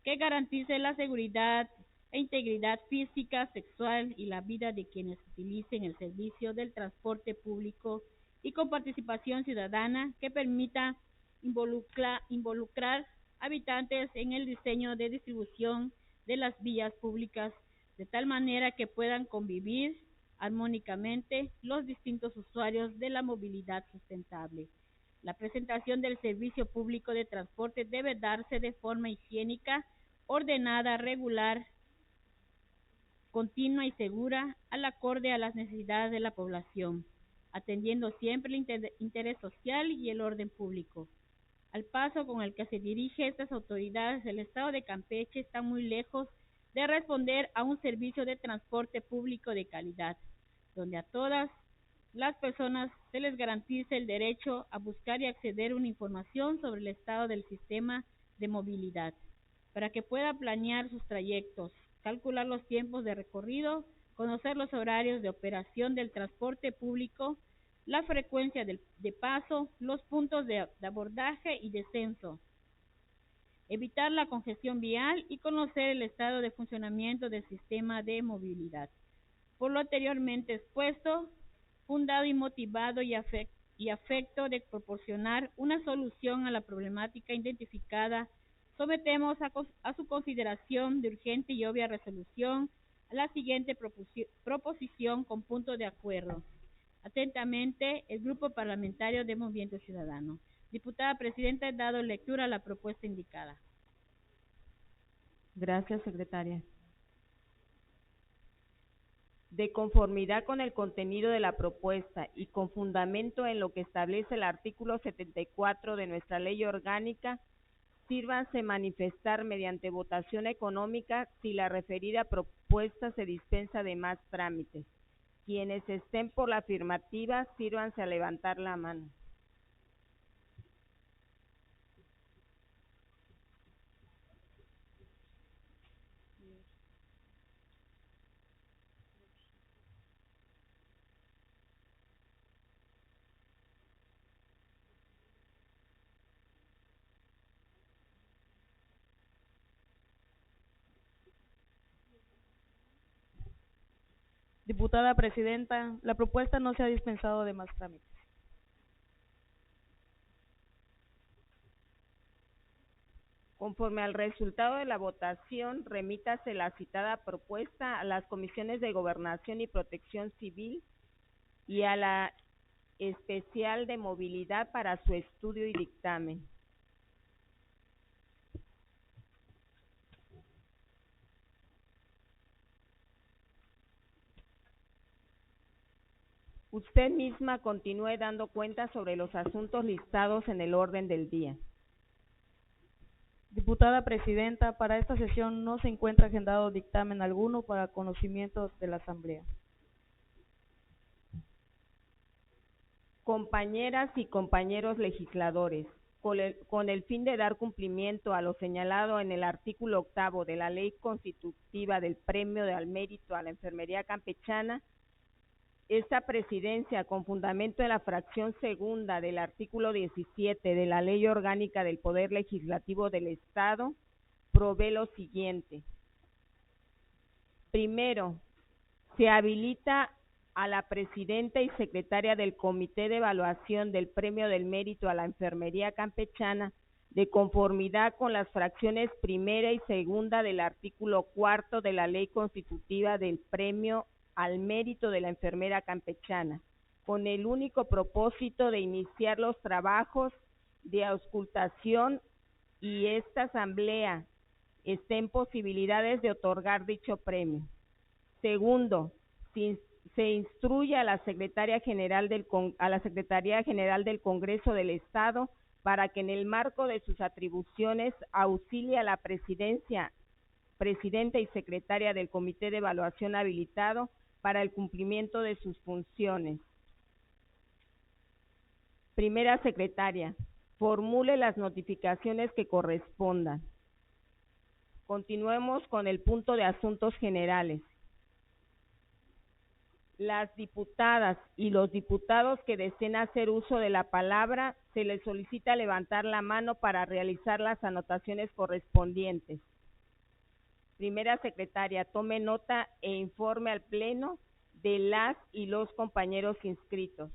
que garanticen la seguridad e integridad física, sexual y la vida de quienes utilicen el servicio del transporte público, y con participación ciudadana que permita involucrar habitantes en el diseño de distribución de las vías públicas, de tal manera que puedan convivir armónicamente los distintos usuarios de la movilidad sustentable. La presentación del servicio público de transporte debe darse de forma higiénica, ordenada, regular, continua y segura, al acorde a las necesidades de la población, atendiendo siempre el interés social y el orden público. Al paso con el que se dirige estas autoridades, el Estado de Campeche está muy lejos de responder a un servicio de transporte público de calidad, donde a todas las personas se les garantice el derecho a buscar y acceder a una información sobre el estado del sistema de movilidad, para que pueda planear sus trayectos, calcular los tiempos de recorrido, conocer los horarios de operación del transporte público, la frecuencia de paso, los puntos de abordaje y descenso, evitar la congestión vial y conocer el estado de funcionamiento del sistema de movilidad. Por lo anteriormente expuesto, fundado y motivado y afecto de proporcionar una solución a la problemática identificada, sometemos a su consideración de urgente y obvia resolución a la siguiente proposición con punto de acuerdo. Atentamente, el Grupo Parlamentario de Movimiento Ciudadano. Diputada Presidenta, he dado lectura a la propuesta indicada. Gracias, secretaria. De conformidad con el contenido de la propuesta y con fundamento en lo que establece el artículo 74 de nuestra Ley Orgánica, sírvanse manifestar mediante votación económica si la referida propuesta se dispensa de más trámites. Quienes estén por la afirmativa, sírvanse a levantar la mano. Diputada Presidenta, la propuesta no se ha dispensado de más trámites. Conforme al resultado de la votación, remítase la citada propuesta a las comisiones de Gobernación y Protección Civil y a la especial de movilidad para su estudio y dictamen. Usted misma continúe dando cuenta sobre los asuntos listados en el orden del día. Diputada Presidenta, para esta sesión no se encuentra agendado dictamen alguno para conocimiento de la Asamblea. Compañeras y compañeros legisladores, con el fin de dar cumplimiento a lo señalado en el artículo 8º de la Ley Constitutiva del Premio al Mérito a la Enfermería Campechana, esta presidencia, con fundamento en la fracción segunda del artículo 17 de la Ley Orgánica del Poder Legislativo del Estado, provee lo siguiente. Primero, se habilita a la presidenta y secretaria del Comité de Evaluación del Premio del Mérito a la Enfermería Campechana, de conformidad con las fracciones primera y segunda del artículo 4º de la Ley Constitutiva del Premio al Mérito de la Enfermera Campechana, con el único propósito de iniciar los trabajos de auscultación y esta asamblea esté en posibilidades de otorgar dicho premio. Segundo, se instruye a la Secretaría General del Congreso del Estado para que en el marco de sus atribuciones auxilie a la presidenta y secretaria del Comité de Evaluación habilitado para el cumplimiento de sus funciones. Primera secretaria, formule las notificaciones que correspondan. Continuemos con el punto de asuntos generales. Las diputadas y los diputados que deseen hacer uso de la palabra, se les solicita levantar la mano para realizar las anotaciones correspondientes. Primera secretaria, tome nota e informe al Pleno de las y los compañeros inscritos.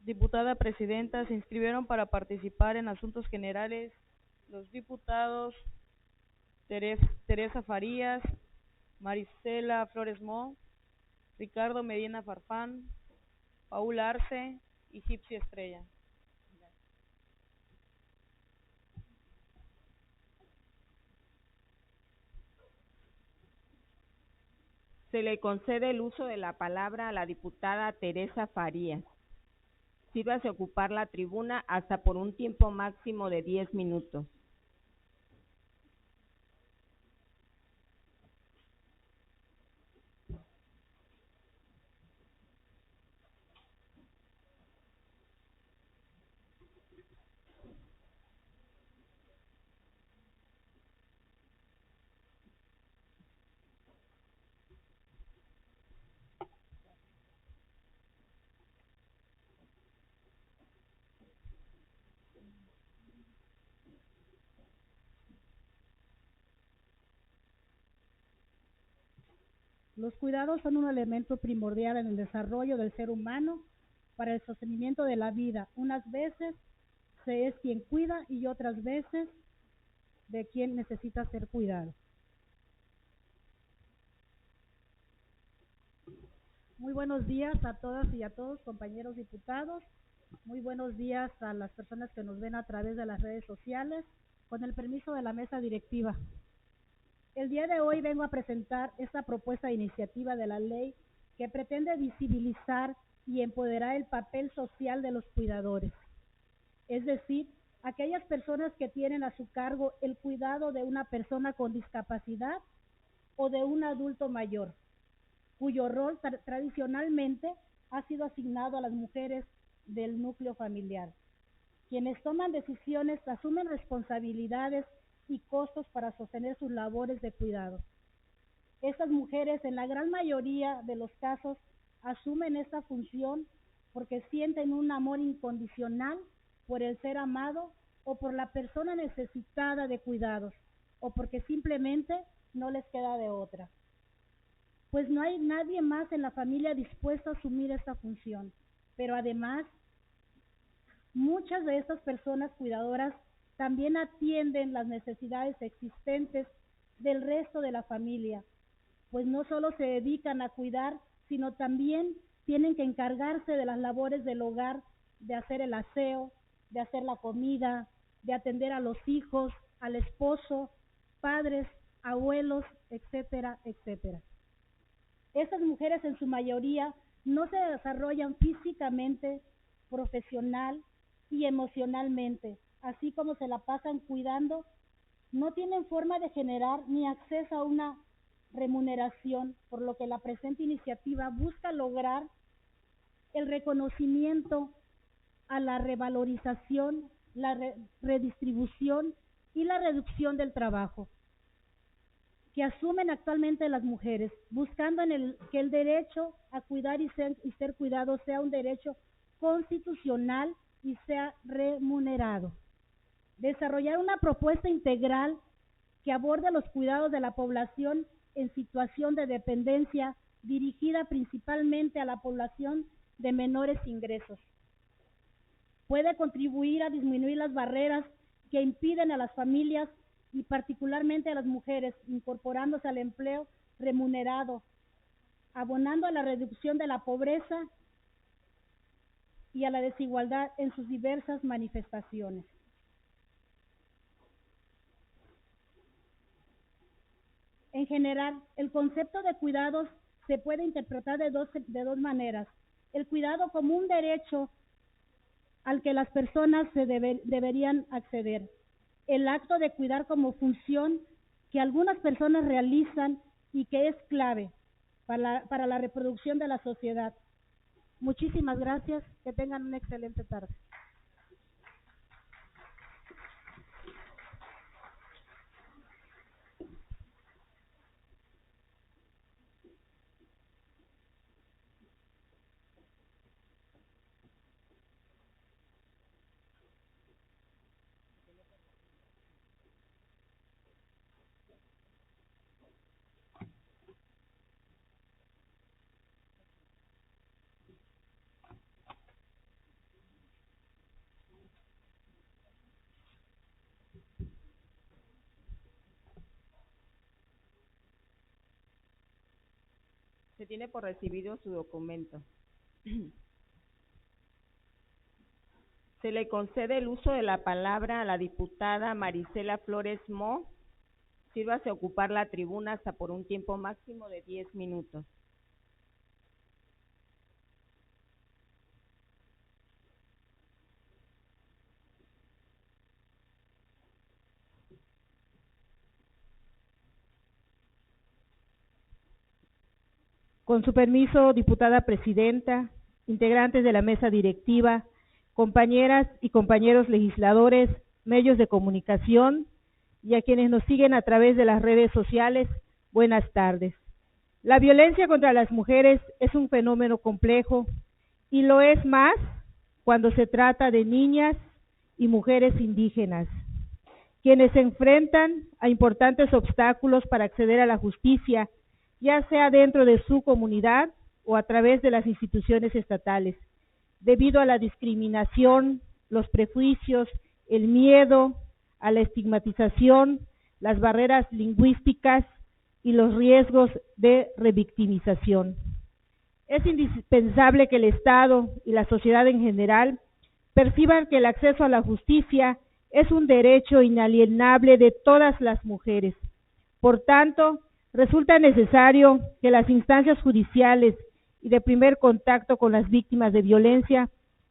Diputada Presidenta, se inscribieron para participar en asuntos generales los diputados Teresa Farías, Marisela Flores Mo, Ricardo Medina Farfán, Paul Arce y Gipsy Estrella. Se le concede el uso de la palabra a la diputada Teresa Farías. Sírvase a ocupar la tribuna hasta por un tiempo máximo de 10 minutos. Los cuidados son un elemento primordial en el desarrollo del ser humano para el sostenimiento de la vida. Unas veces se es quien cuida y otras veces de quien necesita ser cuidado. Muy buenos días a todas y a todos, compañeros diputados. Muy buenos días a las personas que nos ven a través de las redes sociales. Con el permiso de la mesa directiva, el día de hoy vengo a presentar esta propuesta de iniciativa de la ley que pretende visibilizar y empoderar el papel social de los cuidadores. Es decir, aquellas personas que tienen a su cargo el cuidado de una persona con discapacidad o de un adulto mayor, cuyo rol tradicionalmente ha sido asignado a las mujeres del núcleo familiar, quienes toman decisiones, asumen responsabilidades y costos para sostener sus labores de cuidado. Estas mujeres, en la gran mayoría de los casos, asumen esta función porque sienten un amor incondicional por el ser amado o por la persona necesitada de cuidados, o porque simplemente no les queda de otra. Pues no hay nadie más en la familia dispuesto a asumir esta función, pero además, muchas de estas personas cuidadoras también atienden las necesidades existentes del resto de la familia, pues no solo se dedican a cuidar, sino también tienen que encargarse de las labores del hogar, de hacer el aseo, de hacer la comida, de atender a los hijos, al esposo, padres, abuelos, etcétera, etcétera. Estas mujeres en su mayoría no se desarrollan físicamente, profesional y emocionalmente, así como se la pasan cuidando, no tienen forma de generar ni acceso a una remuneración, por lo que la presente iniciativa busca lograr el reconocimiento a la revalorización, la redistribución y la reducción del trabajo que asumen actualmente las mujeres, buscando que el derecho a cuidar y ser cuidado sea un derecho constitucional y sea remunerado. Desarrollar una propuesta integral que aborde los cuidados de la población en situación de dependencia, dirigida principalmente a la población de menores ingresos. Puede contribuir a disminuir las barreras que impiden a las familias y particularmente a las mujeres incorporándose al empleo remunerado, abonando a la reducción de la pobreza y a la desigualdad en sus diversas manifestaciones. En general, el concepto de cuidados se puede interpretar de dos maneras. El cuidado como un derecho al que las personas deberían acceder. El acto de cuidar como función que algunas personas realizan y que es clave para la reproducción de la sociedad. Muchísimas gracias, que tengan una excelente tarde. Se tiene por recibido su documento. Se le concede el uso de la palabra a la diputada Marisela Flores Mo. Sírvase a ocupar la tribuna hasta por un tiempo máximo de 10 minutos. Con su permiso, diputada presidenta, integrantes de la mesa directiva, compañeras y compañeros legisladores, medios de comunicación y a quienes nos siguen a través de las redes sociales, buenas tardes. La violencia contra las mujeres es un fenómeno complejo y lo es más cuando se trata de niñas y mujeres indígenas, quienes se enfrentan a importantes obstáculos para acceder a la justicia ya sea dentro de su comunidad o a través de las instituciones estatales, debido a la discriminación, los prejuicios, el miedo, a la estigmatización, las barreras lingüísticas y los riesgos de revictimización. Es indispensable que el Estado y la sociedad en general perciban que el acceso a la justicia es un derecho inalienable de todas las mujeres. Por tanto, resulta necesario que las instancias judiciales y de primer contacto con las víctimas de violencia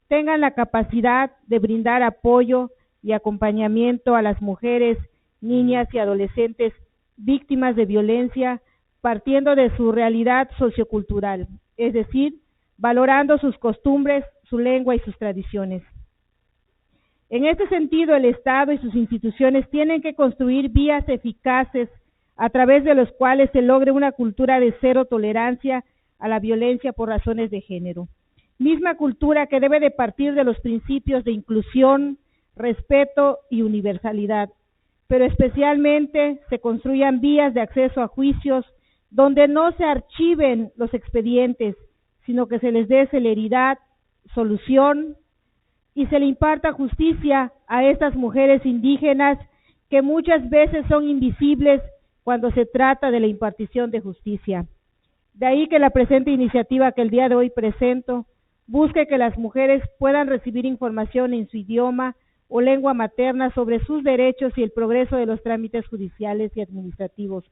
tengan la capacidad de brindar apoyo y acompañamiento a las mujeres, niñas y adolescentes víctimas de violencia, partiendo de su realidad sociocultural, es decir, valorando sus costumbres, su lengua y sus tradiciones. En este sentido, el Estado y sus instituciones tienen que construir vías eficaces a través de los cuales se logre una cultura de cero tolerancia a la violencia por razones de género. Misma cultura que debe de partir de los principios de inclusión, respeto y universalidad, pero especialmente se construyan vías de acceso a juicios donde no se archiven los expedientes, sino que se les dé celeridad, solución y se le imparta justicia a estas mujeres indígenas que muchas veces son invisibles cuando se trata de la impartición de justicia. De ahí que la presente iniciativa que el día de hoy presento busque que las mujeres puedan recibir información en su idioma o lengua materna sobre sus derechos y el progreso de los trámites judiciales y administrativos,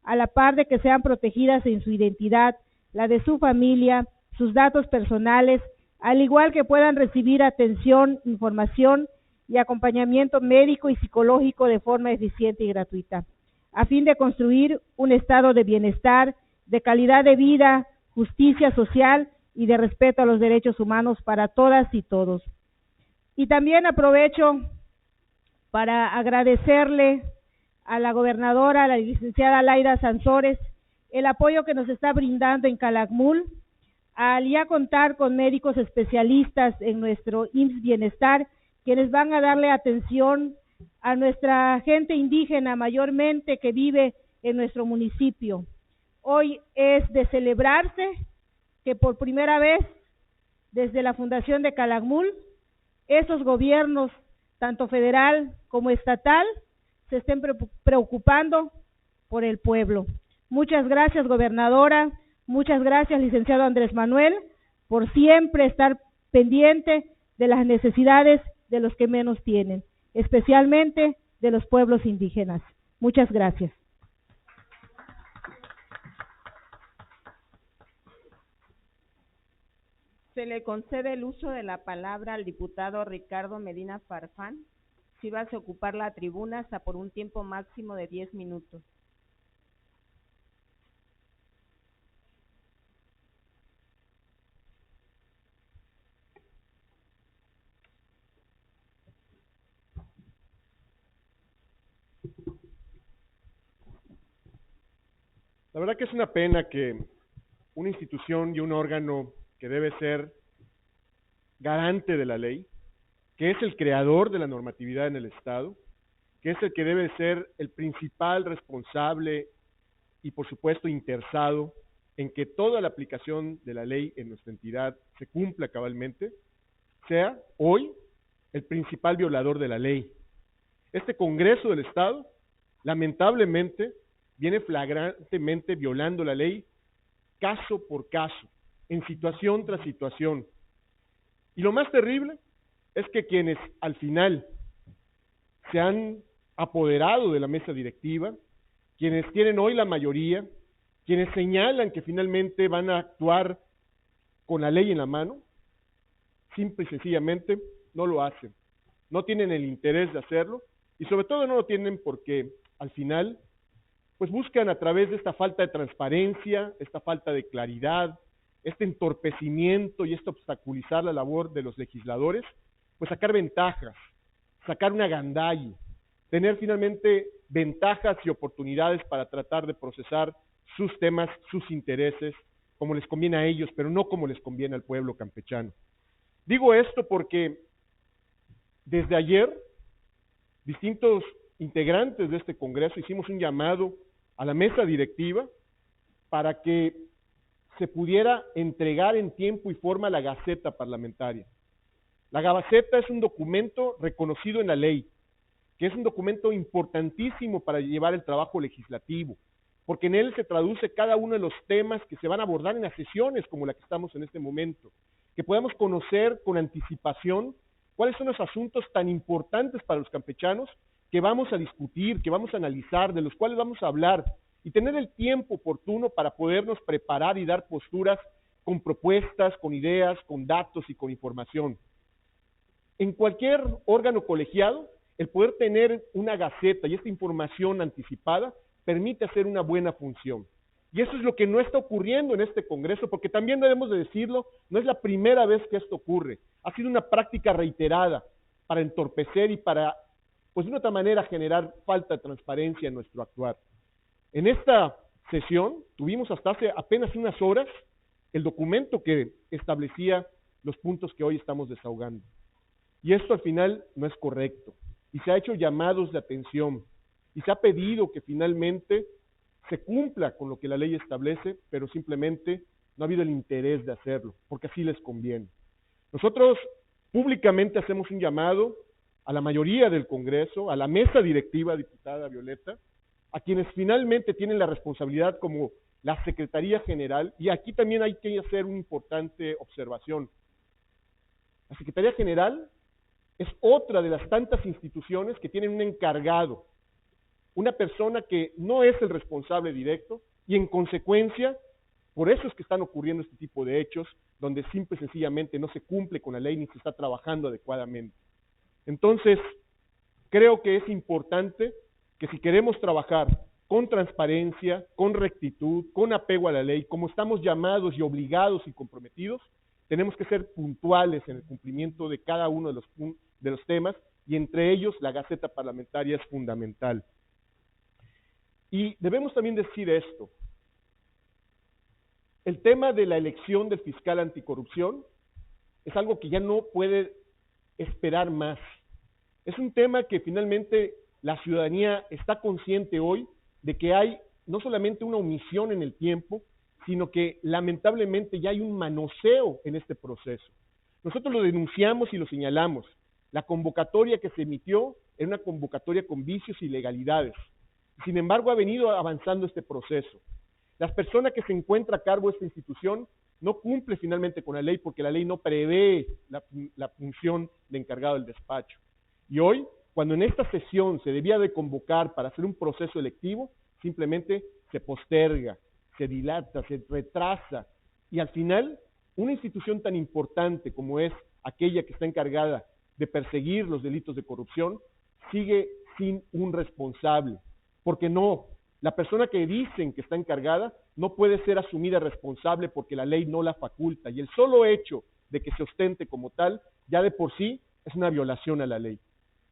a la par de que sean protegidas en su identidad, la de su familia, sus datos personales, al igual que puedan recibir atención, información y acompañamiento médico y psicológico de forma eficiente y gratuita, a fin de construir un estado de bienestar, de calidad de vida, justicia social y de respeto a los derechos humanos para todas y todos. Y también aprovecho para agradecerle a la gobernadora, a la licenciada Laida Sansores, el apoyo que nos está brindando en Calakmul, al ya contar con médicos especialistas en nuestro IMSS Bienestar, quienes van a darle atención a nuestra gente indígena mayormente que vive en nuestro municipio. Hoy es de celebrarse que por primera vez desde la fundación de Calakmul, esos gobiernos, tanto federal como estatal, se estén preocupando por el pueblo. Muchas gracias, gobernadora, muchas gracias, licenciado Andrés Manuel, por siempre estar pendiente de las necesidades de los que menos tienen, especialmente de los pueblos indígenas. Muchas gracias. Se le concede el uso de la palabra al diputado Ricardo Medina Farfán, si vas a ocupar la tribuna hasta por un tiempo máximo de 10 minutos. La verdad que es una pena que una institución y un órgano que debe ser garante de la ley, que es el creador de la normatividad en el Estado, que es el que debe ser el principal responsable y por supuesto interesado en que toda la aplicación de la ley en nuestra entidad se cumpla cabalmente, sea hoy el principal violador de la ley. Este Congreso del Estado, lamentablemente, viene flagrantemente violando la ley caso por caso, en situación tras situación. Y lo más terrible es que quienes al final se han apoderado de la mesa directiva, quienes tienen hoy la mayoría, quienes señalan que finalmente van a actuar con la ley en la mano, simple y sencillamente no lo hacen. No tienen el interés de hacerlo y sobre todo no lo tienen porque al final pues buscan a través de esta falta de transparencia, esta falta de claridad, este entorpecimiento y este obstaculizar la labor de los legisladores, pues sacar ventajas, sacar una gandalla, tener finalmente ventajas y oportunidades para tratar de procesar sus temas, sus intereses, como les conviene a ellos, pero no como les conviene al pueblo campechano. Digo esto porque desde ayer distintos integrantes de este Congreso hicimos un llamado a la mesa directiva para que se pudiera entregar en tiempo y forma la Gaceta Parlamentaria. La Gaceta es un documento reconocido en la ley, que es un documento importantísimo para llevar el trabajo legislativo, porque en él se traduce cada uno de los temas que se van a abordar en las sesiones como la que estamos en este momento, que podamos conocer con anticipación cuáles son los asuntos tan importantes para los campechanos que vamos a discutir, que vamos a analizar, de los cuales vamos a hablar, y tener el tiempo oportuno para podernos preparar y dar posturas con propuestas, con ideas, con datos y con información. En cualquier órgano colegiado, el poder tener una gaceta y esta información anticipada permite hacer una buena función. Y eso es lo que no está ocurriendo en este Congreso, porque también debemos de decirlo, no es la primera vez que esto ocurre. Ha sido una práctica reiterada para entorpecer y para, pues de una otra manera, generar falta de transparencia en nuestro actuar. En esta sesión tuvimos hasta hace apenas unas horas el documento que establecía los puntos que hoy estamos desahogando. Y esto al final no es correcto. Y se ha hecho llamados de atención. Y se ha pedido que finalmente se cumpla con lo que la ley establece, pero simplemente no ha habido el interés de hacerlo, porque así les conviene. Nosotros públicamente hacemos un llamado a la mayoría del Congreso, a la mesa directiva, diputada Violeta, a quienes finalmente tienen la responsabilidad como la Secretaría General, y aquí también hay que hacer una importante observación. La Secretaría General es otra de las tantas instituciones que tienen un encargado, una persona que no es el responsable directo, y en consecuencia, por eso es que están ocurriendo este tipo de hechos, donde simple y sencillamente no se cumple con la ley ni se está trabajando adecuadamente. Entonces, creo que es importante que si queremos trabajar con transparencia, con rectitud, con apego a la ley, como estamos llamados y obligados y comprometidos, tenemos que ser puntuales en el cumplimiento de cada uno de los temas, y entre ellos la Gaceta Parlamentaria es fundamental. Y debemos también decir esto: el tema de la elección del fiscal anticorrupción es algo que ya no puede esperar más. Es un tema que finalmente la ciudadanía está consciente hoy de que hay no solamente una omisión en el tiempo, sino que lamentablemente ya hay un manoseo en este proceso. Nosotros lo denunciamos y lo señalamos. La convocatoria que se emitió era una convocatoria con vicios y ilegalidades. Sin embargo, ha venido avanzando este proceso. Las personas que se encuentran a cargo de esta institución no cumple finalmente con la ley, porque la ley no prevé la función de encargado del despacho. Y hoy, cuando en esta sesión se debía de convocar para hacer un proceso electivo, simplemente se posterga, se dilata, se retrasa, y al final, una institución tan importante como es aquella que está encargada de perseguir los delitos de corrupción, sigue sin un responsable, porque no, la persona que dicen que está encargada no puede ser asumida responsable porque la ley no la faculta, y el solo hecho de que se ostente como tal, ya de por sí, es una violación a la ley.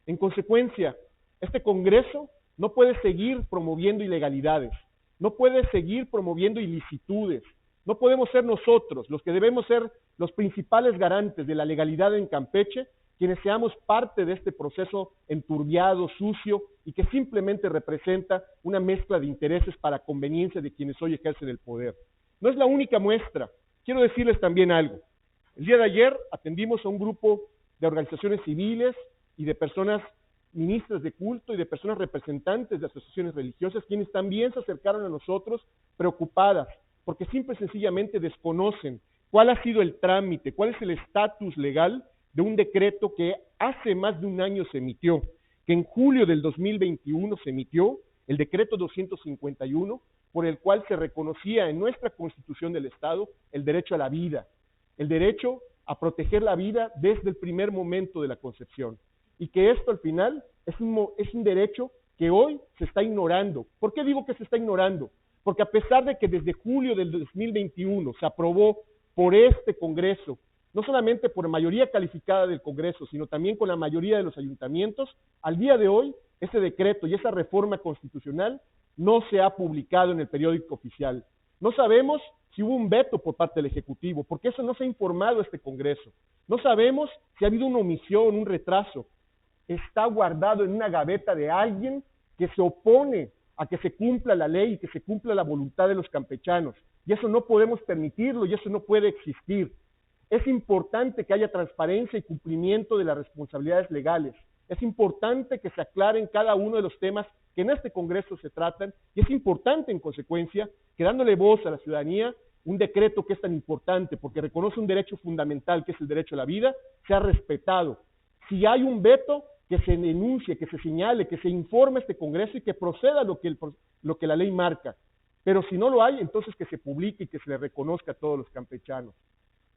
En consecuencia, este Congreso no puede seguir promoviendo ilegalidades, no puede seguir promoviendo ilicitudes, no podemos ser nosotros los que debemos ser los principales garantes de la legalidad en Campeche, quienes seamos parte de este proceso enturbiado, sucio, y que simplemente representa una mezcla de intereses para conveniencia de quienes hoy ejercen el poder. No es la única muestra. Quiero decirles también algo. El día de ayer atendimos a un grupo de organizaciones civiles y de personas ministras de culto y de personas representantes de asociaciones religiosas, quienes también se acercaron a nosotros preocupadas, porque simple y sencillamente desconocen cuál ha sido el trámite, cuál es el estatus legal de un decreto que hace más de un año se emitió, que en julio del 2021 se emitió, el decreto 251, por el cual se reconocía en nuestra Constitución del Estado el derecho a la vida, el derecho a proteger la vida desde el primer momento de la concepción, y que esto al final es un derecho que hoy se está ignorando. ¿Por qué digo que se está ignorando? Porque a pesar de que desde julio del 2021 se aprobó por este Congreso, no solamente por mayoría calificada del Congreso, sino también con la mayoría de los ayuntamientos, al día de hoy ese decreto y esa reforma constitucional no se ha publicado en el periódico oficial. No sabemos si hubo un veto por parte del Ejecutivo, porque eso no se ha informado a este Congreso. No sabemos si ha habido una omisión, un retraso. Está guardado en una gaveta de alguien que se opone a que se cumpla la ley y que se cumpla la voluntad de los campechanos. Y eso no podemos permitirlo y eso no puede existir. Es importante que haya transparencia y cumplimiento de las responsabilidades legales. Es importante que se aclaren cada uno de los temas que en este Congreso se tratan y es importante, en consecuencia, que dándole voz a la ciudadanía, un decreto que es tan importante porque reconoce un derecho fundamental que es el derecho a la vida, sea respetado. Si hay un veto, que se denuncie, que se señale, que se informe a este Congreso y que proceda lo que la ley marca. Pero si no lo hay, entonces que se publique y que se le reconozca a todos los campechanos.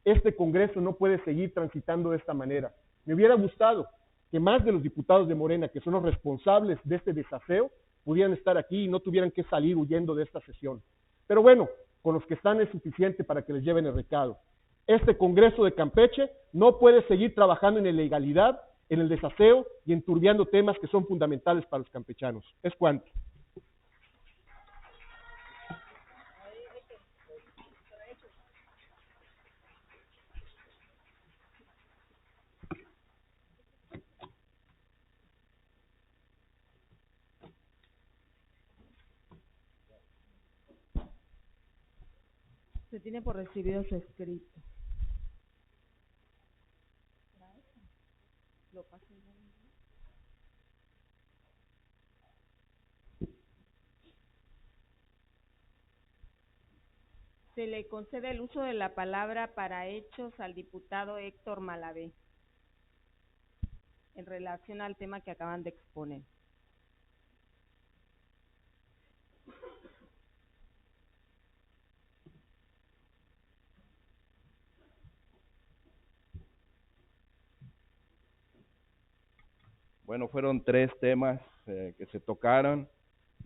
Este Congreso no puede seguir transitando de esta manera. Me hubiera gustado que más de los diputados de Morena, que son los responsables de este desaseo, pudieran estar aquí y no tuvieran que salir huyendo de esta sesión. Pero bueno, con los que están es suficiente para que les lleven el recado. Este Congreso de Campeche no puede seguir trabajando en la ilegalidad, en el desaseo y enturbiando temas que son fundamentales para los campechanos. Es cuanto. Se tiene por recibido su escrito. Lo pasé. Se le concede el uso de la palabra para hechos al diputado Héctor Malavé en relación al tema que acaban de exponer. Bueno, fueron 3 temas que se tocaron.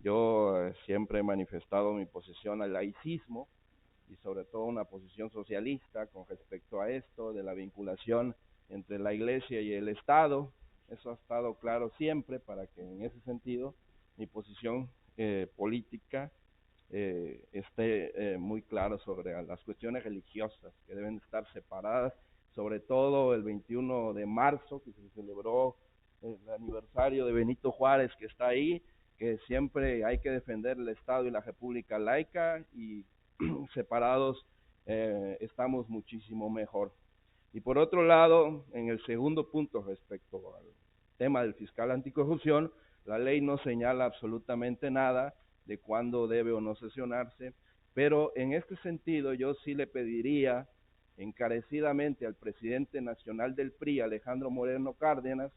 Yo siempre he manifestado mi posición al laicismo y sobre todo una posición socialista con respecto a esto de la vinculación entre la Iglesia y el Estado. Eso ha estado claro siempre para que en ese sentido mi posición política esté muy clara sobre las cuestiones religiosas que deben estar separadas, sobre todo el 21 de marzo que se celebró el aniversario de Benito Juárez que está ahí, que siempre hay que defender el Estado y la República laica y separados estamos muchísimo mejor. Y por otro lado, en el segundo punto respecto al tema del fiscal anticorrupción, la ley no señala absolutamente nada de cuándo debe o no sesionarse, pero en este sentido yo sí le pediría encarecidamente al presidente nacional del PRI, Alejandro Moreno Cárdenas,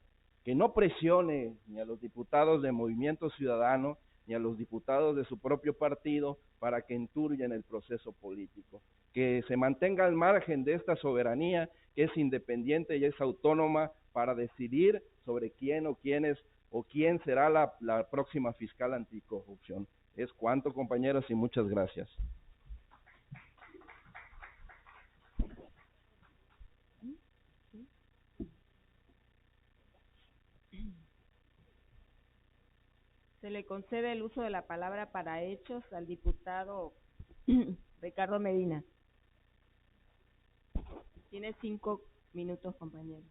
que no presione ni a los diputados de Movimiento Ciudadano ni a los diputados de su propio partido para que enturbien el proceso político, que se mantenga al margen de esta soberanía que es independiente y es autónoma para decidir sobre quién o quiénes o quién será la próxima fiscal anticorrupción. Es cuanto, compañeros, y muchas gracias. Se le concede el uso de la palabra para hechos al diputado Ricardo Medina. Tiene 5 minutos, compañero.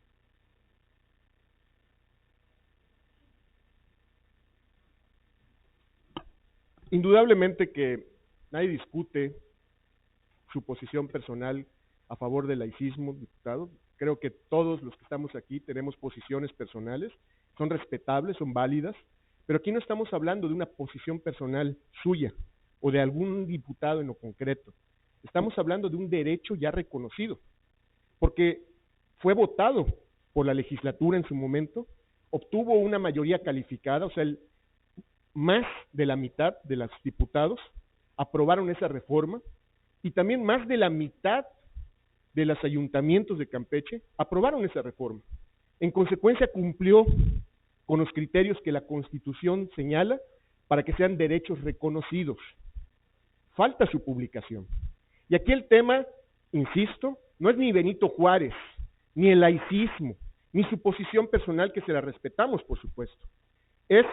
Indudablemente que nadie discute su posición personal a favor del laicismo, diputado. Creo que todos los que estamos aquí tenemos posiciones personales, son respetables, son válidas, pero aquí no estamos hablando de una posición personal suya o de algún diputado en lo concreto. Estamos hablando de un derecho ya reconocido, porque fue votado por la legislatura en su momento, obtuvo una mayoría calificada, o sea, más de la mitad de los diputados aprobaron esa reforma y también más de la mitad de los ayuntamientos de Campeche aprobaron esa reforma. En consecuencia, cumplió con los criterios que la Constitución señala para que sean derechos reconocidos. Falta su publicación. Y aquí el tema, insisto, no es ni Benito Juárez, ni el laicismo, ni su posición personal, que se la respetamos, por supuesto. Es,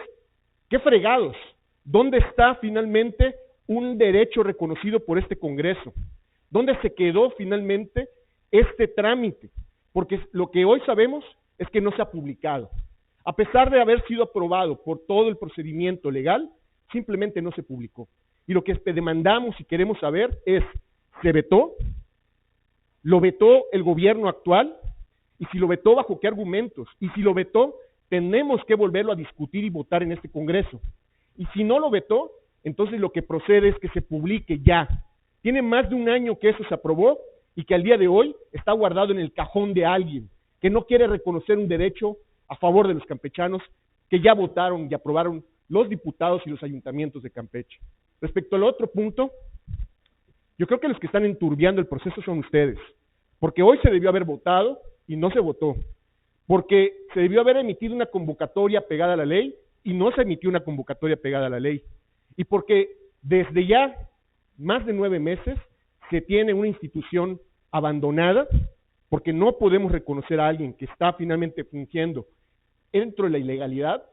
¿qué fregados? ¿Dónde está finalmente un derecho reconocido por este Congreso? ¿Dónde se quedó finalmente este trámite? Porque lo que hoy sabemos es que no se ha publicado. A pesar de haber sido aprobado por todo el procedimiento legal, simplemente no se publicó. Y lo que demandamos y queremos saber es, ¿se vetó? ¿Lo vetó el gobierno actual? Y si lo vetó, ¿bajo qué argumentos? Y si lo vetó, tenemos que volverlo a discutir y votar en este Congreso. Y si no lo vetó, entonces lo que procede es que se publique ya. Tiene más de un año que eso se aprobó y que al día de hoy está guardado en el cajón de alguien que no quiere reconocer un derecho a favor de los campechanos que ya votaron y aprobaron los diputados y los ayuntamientos de Campeche. Respecto al otro punto, yo creo que los que están enturbiando el proceso son ustedes, porque hoy se debió haber votado y no se votó, porque se debió haber emitido una convocatoria pegada a la ley y no se emitió una convocatoria pegada a la ley, y porque desde ya más de 9 meses se tiene una institución abandonada, porque no podemos reconocer a alguien que está finalmente fungiendo dentro de la ilegalidad,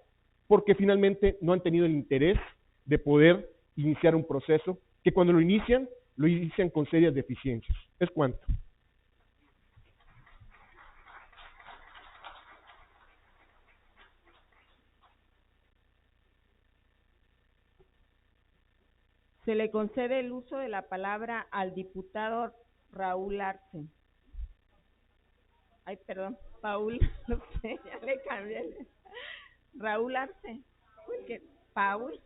porque finalmente no han tenido el interés de poder iniciar un proceso que cuando lo inician con serias deficiencias. ¿Es cuánto? Se le concede el uso de la palabra al diputado Raúl Arce. Ay, perdón, Paul, no sé, ya le cambié. Raúl Arce, porque Paul,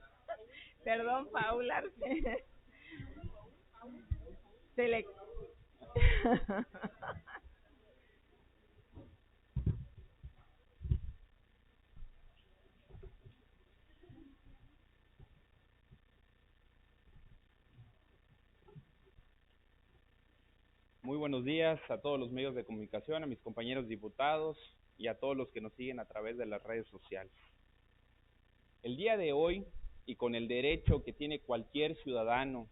perdón, Paul Arce. Se le... Muy buenos días a todos los medios de comunicación, a mis compañeros diputados y a todos los que nos siguen a través de las redes sociales. El día de hoy, y con el derecho que tiene cualquier ciudadano,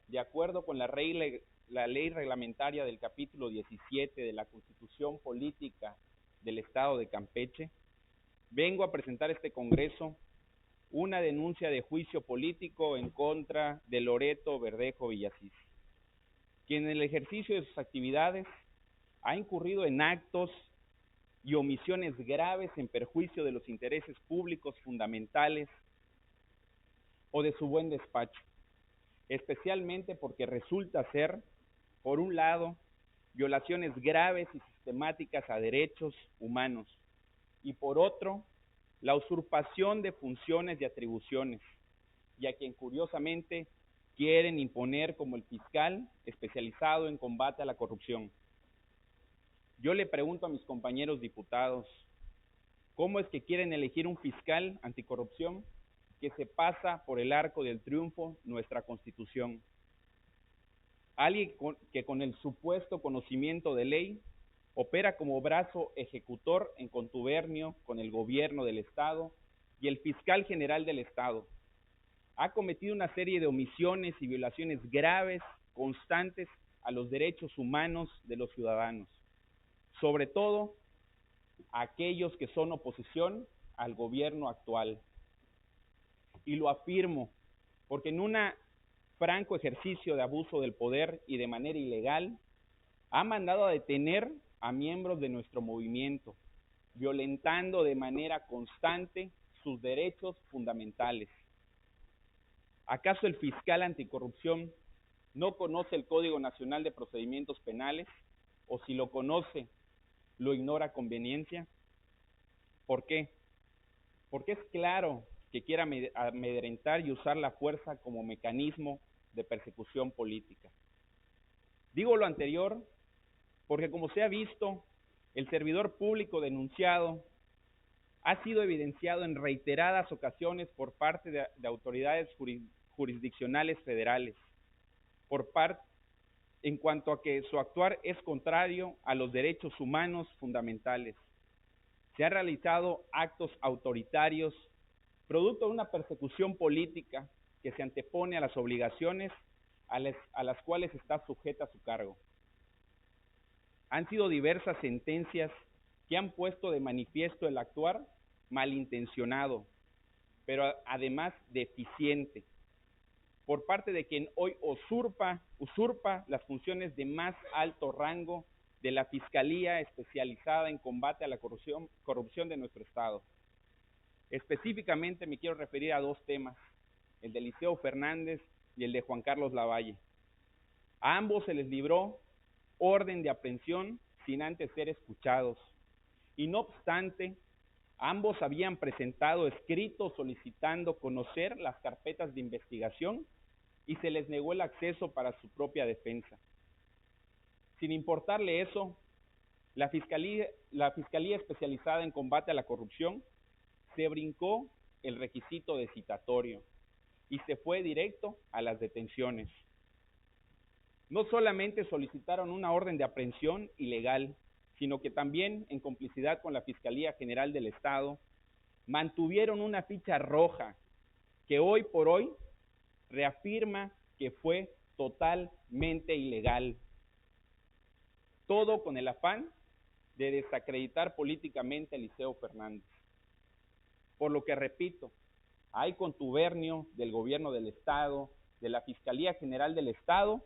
de acuerdo con la ley reglamentaria del capítulo 17 de la Constitución Política del Estado de Campeche, vengo a presentar a este Congreso una denuncia de juicio político en contra de Loreto Verdejo Villasís, quien en el ejercicio de sus actividades ha incurrido en actos y omisiones graves en perjuicio de los intereses públicos fundamentales o de su buen despacho, especialmente porque resulta ser, por un lado, violaciones graves y sistemáticas a derechos humanos, y por otro, la usurpación de funciones y atribuciones, y a quien curiosamente quieren imponer como el fiscal especializado en combate a la corrupción. Yo le pregunto a mis compañeros diputados, ¿cómo es que quieren elegir un fiscal anticorrupción que se pasa por el arco del triunfo nuestra Constitución? Alguien que con el supuesto conocimiento de ley opera como brazo ejecutor en contubernio con el gobierno del Estado y el fiscal general del Estado. Ha cometido una serie de omisiones y violaciones graves, constantes a los derechos humanos de los ciudadanos, sobre todo a aquellos que son oposición al gobierno actual. Y lo afirmo porque en un franco ejercicio de abuso del poder y de manera ilegal, ha mandado a detener a miembros de nuestro movimiento, violentando de manera constante sus derechos fundamentales. ¿Acaso el fiscal anticorrupción no conoce el Código Nacional de Procedimientos Penales? ¿O si lo conoce, lo ignora a conveniencia? ¿Por qué? Porque es claro que quiere amedrentar y usar la fuerza como mecanismo de persecución política. Digo lo anterior porque, como se ha visto, el servidor público denunciado ha sido evidenciado en reiteradas ocasiones por parte de autoridades jurisdiccionales federales, en cuanto a que su actuar es contrario a los derechos humanos fundamentales. Se han realizado actos autoritarios, producto de una persecución política que se antepone a las obligaciones a las cuales está sujeta su cargo. Han sido diversas sentencias que han puesto de manifiesto el actuar malintencionado, pero además deficiente, por parte de quien hoy usurpa las funciones de más alto rango de la Fiscalía especializada en combate a la corrupción de nuestro Estado. Específicamente me quiero referir a dos temas. el de Eliseo Fernández y el de Juan Carlos Lavalle. A ambos se les libró orden de aprehensión sin antes ser escuchados. Y no obstante, ambos habían presentado escritos solicitando conocer las carpetas de investigación y se les negó el acceso para su propia defensa. Sin importarle eso, la Fiscalía Especializada en Combate a la Corrupción se brincó el requisito de citatorio y se fue directo a las detenciones. No solamente solicitaron una orden de aprehensión ilegal, sino que también, en complicidad con la Fiscalía General del Estado, mantuvieron una ficha roja que hoy por hoy reafirma que fue totalmente ilegal. Todo con el afán de desacreditar políticamente a Eliseo Fernández. Por lo que, repito, hay contubernio del gobierno del Estado, de la Fiscalía General del Estado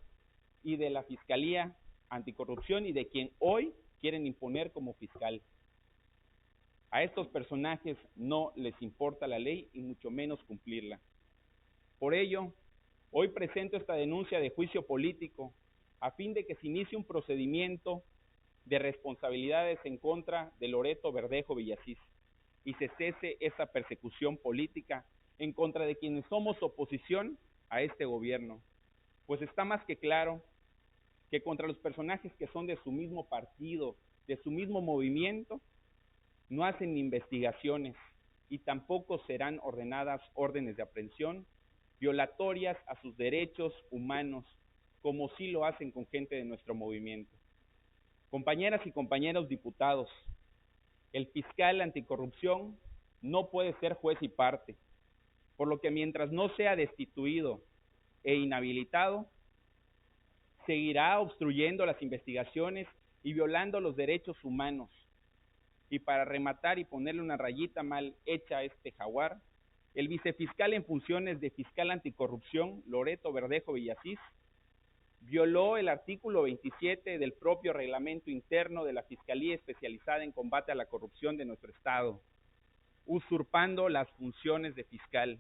y de la Fiscalía Anticorrupción y de quien hoy quieren imponer como fiscal. A estos personajes no les importa la ley y mucho menos cumplirla. Por ello, hoy presento esta denuncia de juicio político a fin de que se inicie un procedimiento de responsabilidades en contra de Loreto Verdejo Villasís y se cese esa persecución política en contra de quienes somos oposición a este gobierno, pues está más que claro que contra los personajes que son de su mismo partido, de su mismo movimiento, no hacen investigaciones y tampoco serán ordenadas órdenes de aprehensión violatorias a sus derechos humanos, como sí lo hacen con gente de nuestro movimiento. Compañeras y compañeros diputados, el fiscal anticorrupción no puede ser juez y parte, por lo que mientras no sea destituido e inhabilitado, seguirá obstruyendo las investigaciones y violando los derechos humanos. Y para rematar y ponerle una rayita mal hecha a este jaguar, el vicefiscal en funciones de fiscal anticorrupción, Loreto Verdejo Villasís, violó el artículo 27 del propio reglamento interno de la Fiscalía Especializada en Combate a la Corrupción de nuestro Estado, usurpando las funciones de fiscal,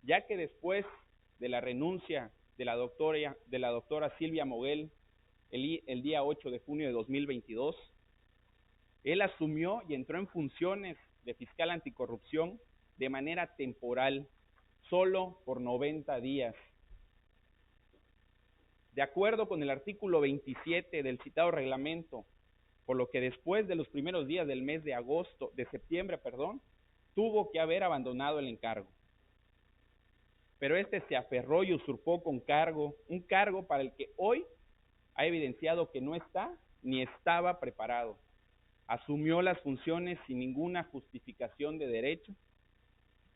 ya que después de la renuncia de la doctora Silvia Moguel el día 8 de junio de 2022, él asumió y entró en funciones de fiscal anticorrupción de manera temporal, solo por 90 días. De acuerdo con el artículo 27 del citado reglamento, por lo que después de los primeros días del mes de septiembre, tuvo que haber abandonado el encargo. Pero este se aferró y usurpó un cargo para el que hoy ha evidenciado que no está ni estaba preparado. Asumió las funciones sin ninguna justificación de derecho.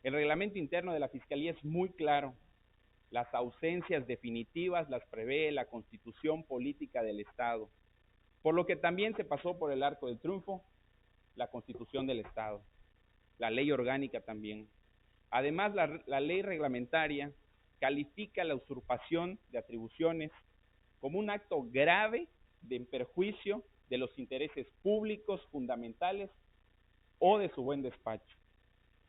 El reglamento interno de la Fiscalía es muy claro. Las ausencias definitivas las prevé la Constitución Política del Estado, por lo que también se pasó por el arco del triunfo la Constitución del Estado, la ley orgánica también. Además, la ley reglamentaria califica la usurpación de atribuciones como un acto grave de perjuicio de los intereses públicos fundamentales o de su buen despacho.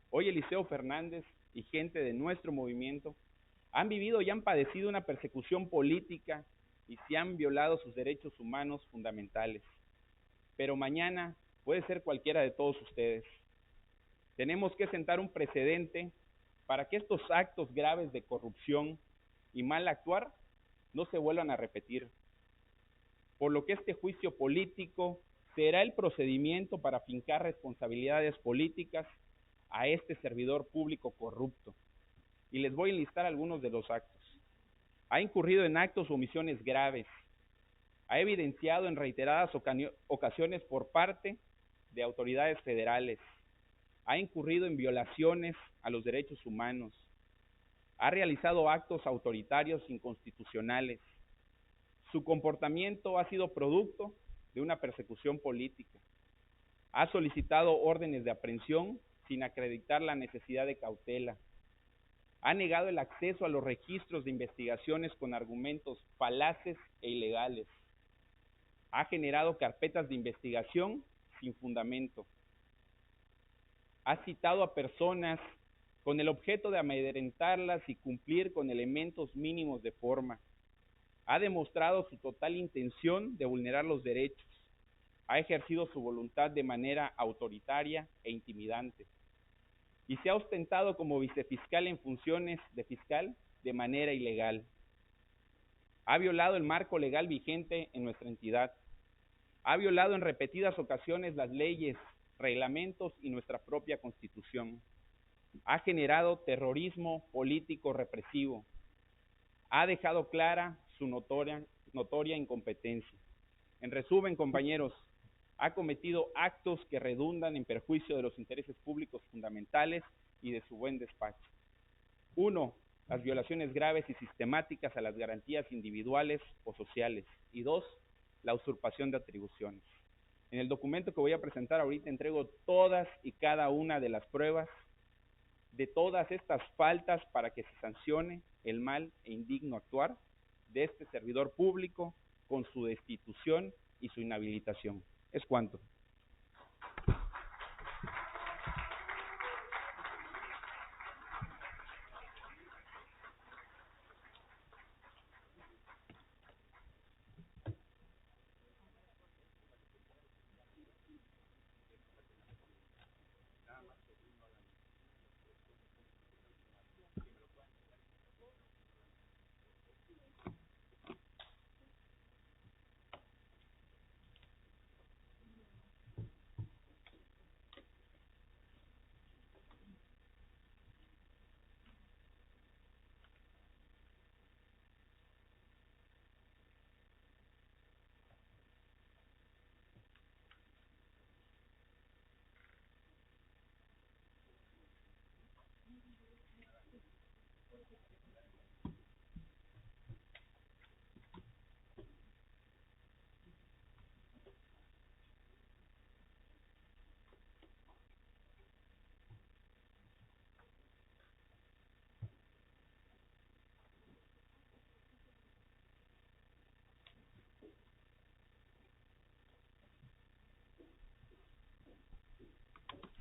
Hoy Eliseo Fernández y gente de nuestro movimiento han vivido y han padecido una persecución política y se han violado sus derechos humanos fundamentales. Pero mañana puede ser cualquiera de todos ustedes. Tenemos que sentar un precedente para que estos actos graves de corrupción y mal actuar no se vuelvan a repetir. Por lo que este juicio político será el procedimiento para fincar responsabilidades políticas a este servidor público corrupto. Y les voy a enlistar algunos de los actos. Ha incurrido en actos o omisiones graves. Ha evidenciado en reiteradas ocasiones por parte de autoridades federales. Ha incurrido en violaciones a los derechos humanos. Ha realizado actos autoritarios inconstitucionales. Su comportamiento ha sido producto de una persecución política. Ha solicitado órdenes de aprehensión sin acreditar la necesidad de cautela. Ha negado el acceso a los registros de investigaciones con argumentos falaces e ilegales. Ha generado carpetas de investigación sin fundamento. Ha citado a personas con el objeto de amedrentarlas y cumplir con elementos mínimos de forma. Ha demostrado su total intención de vulnerar los derechos. Ha ejercido su voluntad de manera autoritaria e intimidante. Y se ha ostentado como vicefiscal en funciones de fiscal de manera ilegal. Ha violado el marco legal vigente en nuestra entidad. Ha violado en repetidas ocasiones las leyes, reglamentos y nuestra propia Constitución. Ha generado terrorismo político represivo. Ha dejado clara su notoria incompetencia. En resumen, compañeros, ha cometido actos que redundan en perjuicio de los intereses públicos fundamentales y de su buen despacho. 1. Las violaciones graves y sistemáticas a las garantías individuales o sociales. Y 2. La usurpación de atribuciones. En el documento que voy a presentar ahorita entrego todas y cada una de las pruebas de todas estas faltas para que se sancione el mal e indigno actuar de este servidor público con su destitución y su inhabilitación. Es cuanto.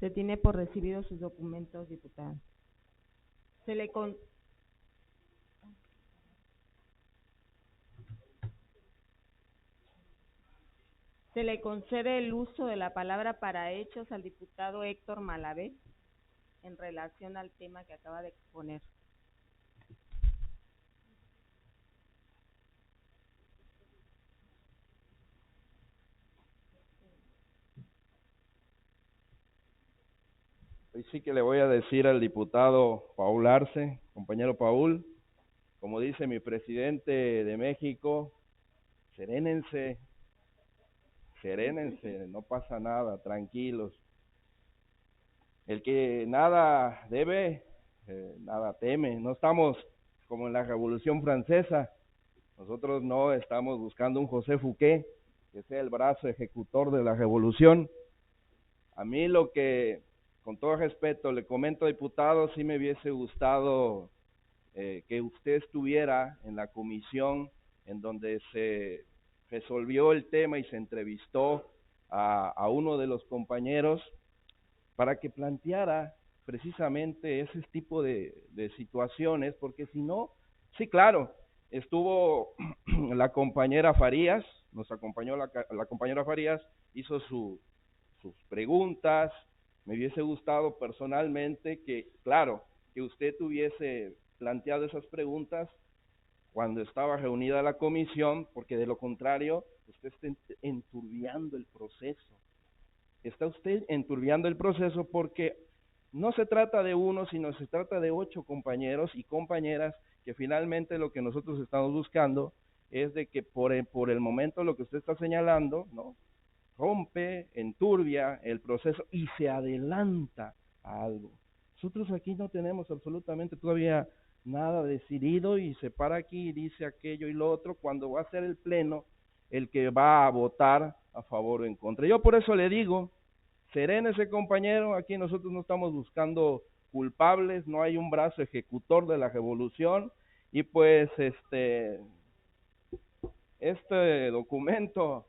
Se tiene por recibido sus documentos, diputada. Se le concede el uso de la palabra para hechos al diputado Héctor Malavé en relación al tema que acaba de exponer. Hoy sí que le voy a decir al diputado Paul Arce, compañero Paul, como dice mi presidente de México, serénense, no pasa nada, tranquilos. El que nada debe, nada teme. No estamos como en la Revolución Francesa. Nosotros no estamos buscando un José Fouquet que sea el brazo ejecutor de la revolución. A mí lo que, con todo respeto, le comento, diputado, sí me hubiese gustado que usted estuviera en la comisión en donde se resolvió el tema y se entrevistó a uno de los compañeros para que planteara precisamente ese tipo de situaciones, porque si no, sí, claro, estuvo la compañera Farías, nos acompañó la compañera Farías, hizo sus preguntas. Me hubiese gustado personalmente que, claro, que usted tuviese planteado esas preguntas cuando estaba reunida la comisión, porque de lo contrario, usted está enturbiando el proceso. Está usted enturbiando el proceso porque no se trata de uno, sino se trata de 8 compañeros y compañeras que finalmente lo que nosotros estamos buscando es de que por el momento lo que usted está señalando, ¿no?, rompe, enturbia el proceso y se adelanta a algo. Nosotros aquí no tenemos absolutamente todavía nada decidido y se para aquí y dice aquello y lo otro cuando va a ser el pleno el que va a votar a favor o en contra. Yo por eso le digo, serénese, compañero, aquí nosotros no estamos buscando culpables, no hay un brazo ejecutor de la revolución y pues este documento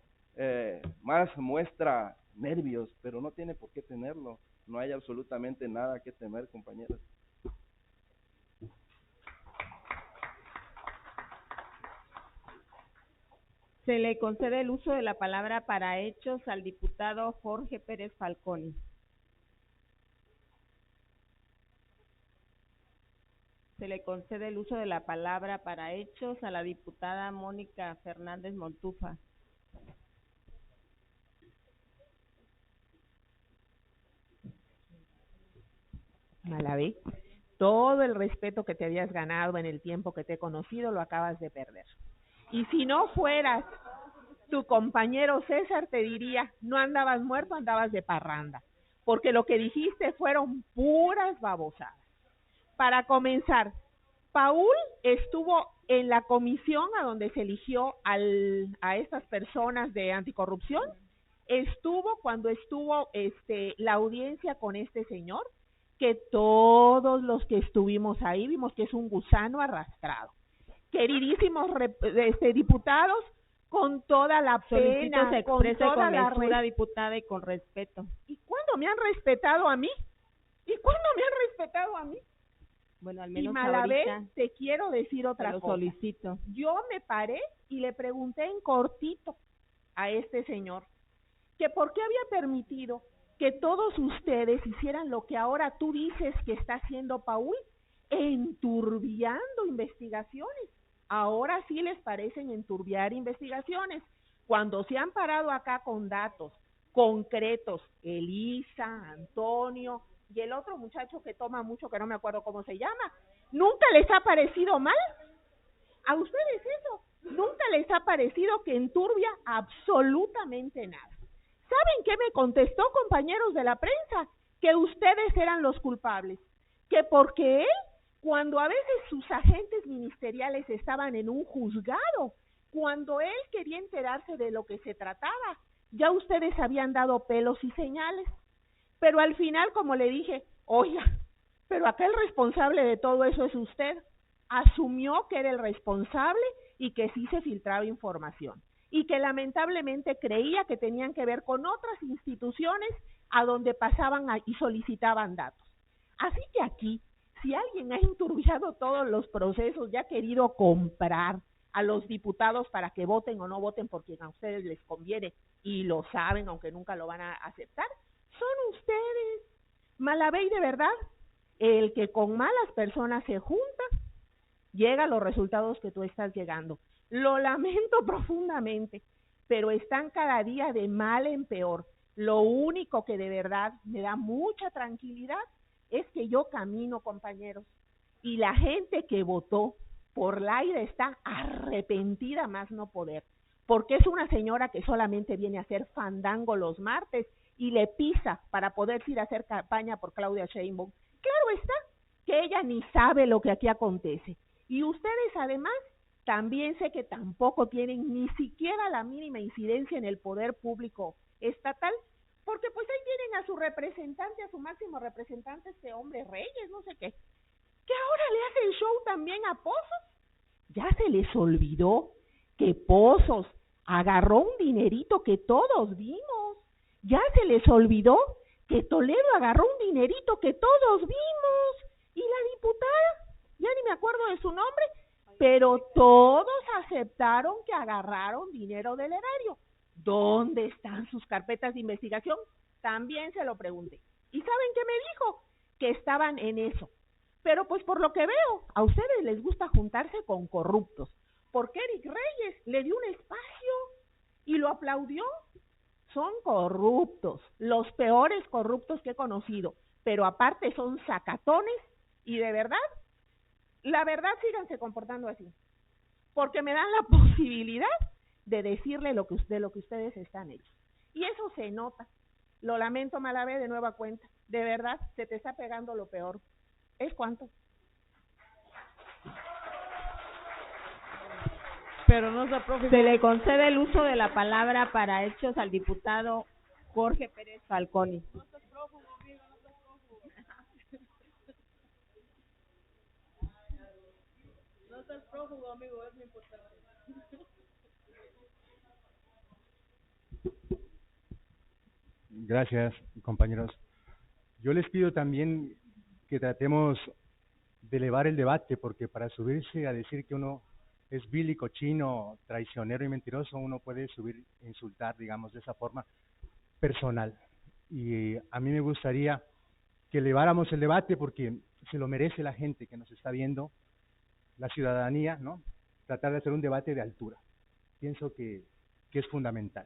más muestra nervios, pero no tiene por qué tenerlo, no hay absolutamente nada que temer, compañeros. Se le concede el uso de la palabra para hechos al diputado Jorge Pérez Falconi. Se le concede el uso de la palabra para hechos a la diputada Mónica Fernández Montufa. Malavé, todo el respeto que te habías ganado en el tiempo que te he conocido lo acabas de perder. Y si no fueras tu compañero César, te diría, no andabas muerto, andabas de parranda, porque lo que dijiste fueron puras babosadas. Para comenzar, Paul estuvo en la comisión a donde se eligió a estas personas de anticorrupción, estuvo cuando estuvo la audiencia con este señor, que todos los que estuvimos ahí vimos que es un gusano arrastrado. Queridísimos diputados, con toda la pena, se con exprese toda con la mesura, diputada, y con respeto. ¿Y cuándo me han respetado a mí? ¿Y cuándo me han respetado a mí? Bueno, al Y menos Malavé, ahorita te quiero decir otra te lo cosa. solicito. Yo me paré y le pregunté en cortito a este señor que por qué había permitido que todos ustedes hicieran lo que ahora tú dices que está haciendo Paul, enturbiando investigaciones. Ahora sí les parecen enturbiar investigaciones, cuando se han parado acá con datos concretos, Elisa, Antonio y el otro muchacho que toma mucho, que no me acuerdo cómo se llama, ¿nunca les ha parecido mal? ¿A ustedes eso? ¿Nunca les ha parecido que enturbia absolutamente nada? ¿Saben qué me contestó, compañeros de la prensa? Que ustedes eran los culpables, que porque él, cuando a veces sus agentes ministeriales estaban en un juzgado, cuando él quería enterarse de lo que se trataba, ya ustedes habían dado pelos y señales. Pero al final, como le dije, oiga, pero acá el responsable de todo eso es usted. Asumió que era el responsable y que sí se filtraba información. Y que lamentablemente creía que tenían que ver con otras instituciones a donde pasaban y solicitaban datos. Así que aquí, si alguien ha enturbiado todos los procesos y ha querido comprar a los diputados para que voten o no voten por quien a ustedes les conviene, y lo saben, aunque nunca lo van a aceptar, son ustedes. Malavé, de verdad, el que con malas personas se junta, llega a los resultados que tú estás llegando. Lo lamento profundamente, pero están cada día de mal en peor. Lo único que de verdad me da mucha tranquilidad es que yo camino, compañeros, y la gente que votó por Laida está arrepentida más no poder, porque es una señora que solamente viene a hacer fandango los martes y le pisa para poder ir a hacer campaña por Claudia Sheinbaum. Claro está que ella ni sabe lo que aquí acontece. Y ustedes además también sé que tampoco tienen ni siquiera la mínima incidencia en el poder público estatal, porque pues ahí tienen a su representante, a su máximo representante, este hombre Reyes, no sé qué, que ahora le hace el show también a Pozos. Ya se les olvidó que Pozos agarró un dinerito que todos vimos. Ya se les olvidó que Toledo agarró un dinerito que todos vimos. Y la diputada, ya ni me acuerdo de su nombre, pero todos aceptaron que agarraron dinero del erario. ¿Dónde están sus carpetas de investigación? También se lo pregunté. ¿Y saben qué me dijo? Que estaban en eso. Pero pues por lo que veo, a ustedes les gusta juntarse con corruptos, porque Eric Reyes le dio un espacio y lo aplaudió. Son corruptos, los peores corruptos que he conocido, pero aparte son sacatones y de verdad, la verdad, síganse comportando así, porque me dan la posibilidad de decirle lo que ustedes están hechos. Y eso se nota. Lo lamento, Malavé, de nueva cuenta. De verdad, se te está pegando lo peor. ¿Es cuánto? Pero no se prófugo. Se le concede el uso de la palabra para hechos al diputado Jorge Pérez Falconi. No seas prófugo, amigo, no seas prófugo. No seas prófugo, amigo, es muy importante. Gracias, compañeros. Yo les pido también que tratemos de elevar el debate, porque para subirse a decir que uno es vil y cochino, traicionero y mentiroso, uno puede subir e insultar, digamos, de esa forma personal. Y a mí me gustaría que eleváramos el debate porque se lo merece la gente que nos está viendo, la ciudadanía, ¿no? Tratar de hacer un debate de altura. Pienso que es fundamental.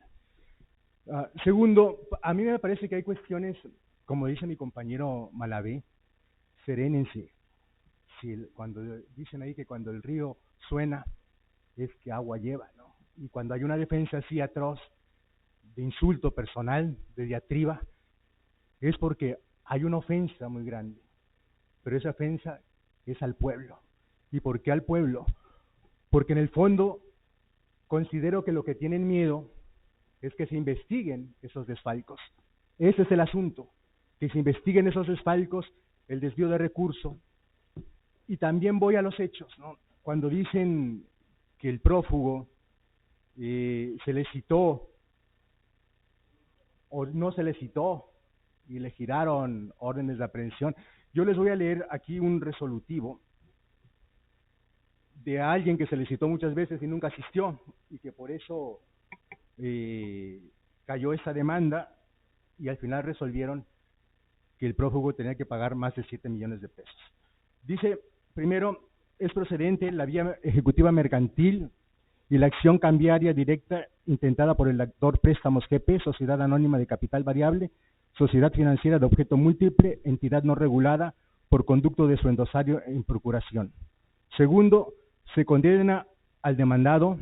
Segundo, a mí me parece que hay cuestiones, como dice mi compañero Malavé, serénense. Cuando dicen ahí que cuando el río suena es que agua lleva, ¿no? Y cuando hay una defensa así atroz de insulto personal, de diatriba, es porque hay una ofensa muy grande, pero esa ofensa es al pueblo. ¿Y por qué al pueblo? Porque en el fondo considero que lo que tienen miedo es que se investiguen esos desfalcos. Ese es el asunto, que se investiguen esos desfalcos, el desvío de recursos. Y también voy a los hechos, ¿no? Cuando dicen que el prófugo se le citó o no se le citó y le giraron órdenes de aprehensión, yo les voy a leer aquí un resolutivo de alguien que se le citó muchas veces y nunca asistió, y que por eso cayó esa demanda, y al final resolvieron que el prófugo tenía que pagar más de 7 millones de pesos. Dice, primero, es procedente la vía ejecutiva mercantil y la acción cambiaria directa intentada por el actor Préstamos GP, Sociedad Anónima de Capital Variable, Sociedad Financiera de Objeto Múltiple, entidad no regulada, por conducto de su endosario en procuración. Segundo, se condena al demandado,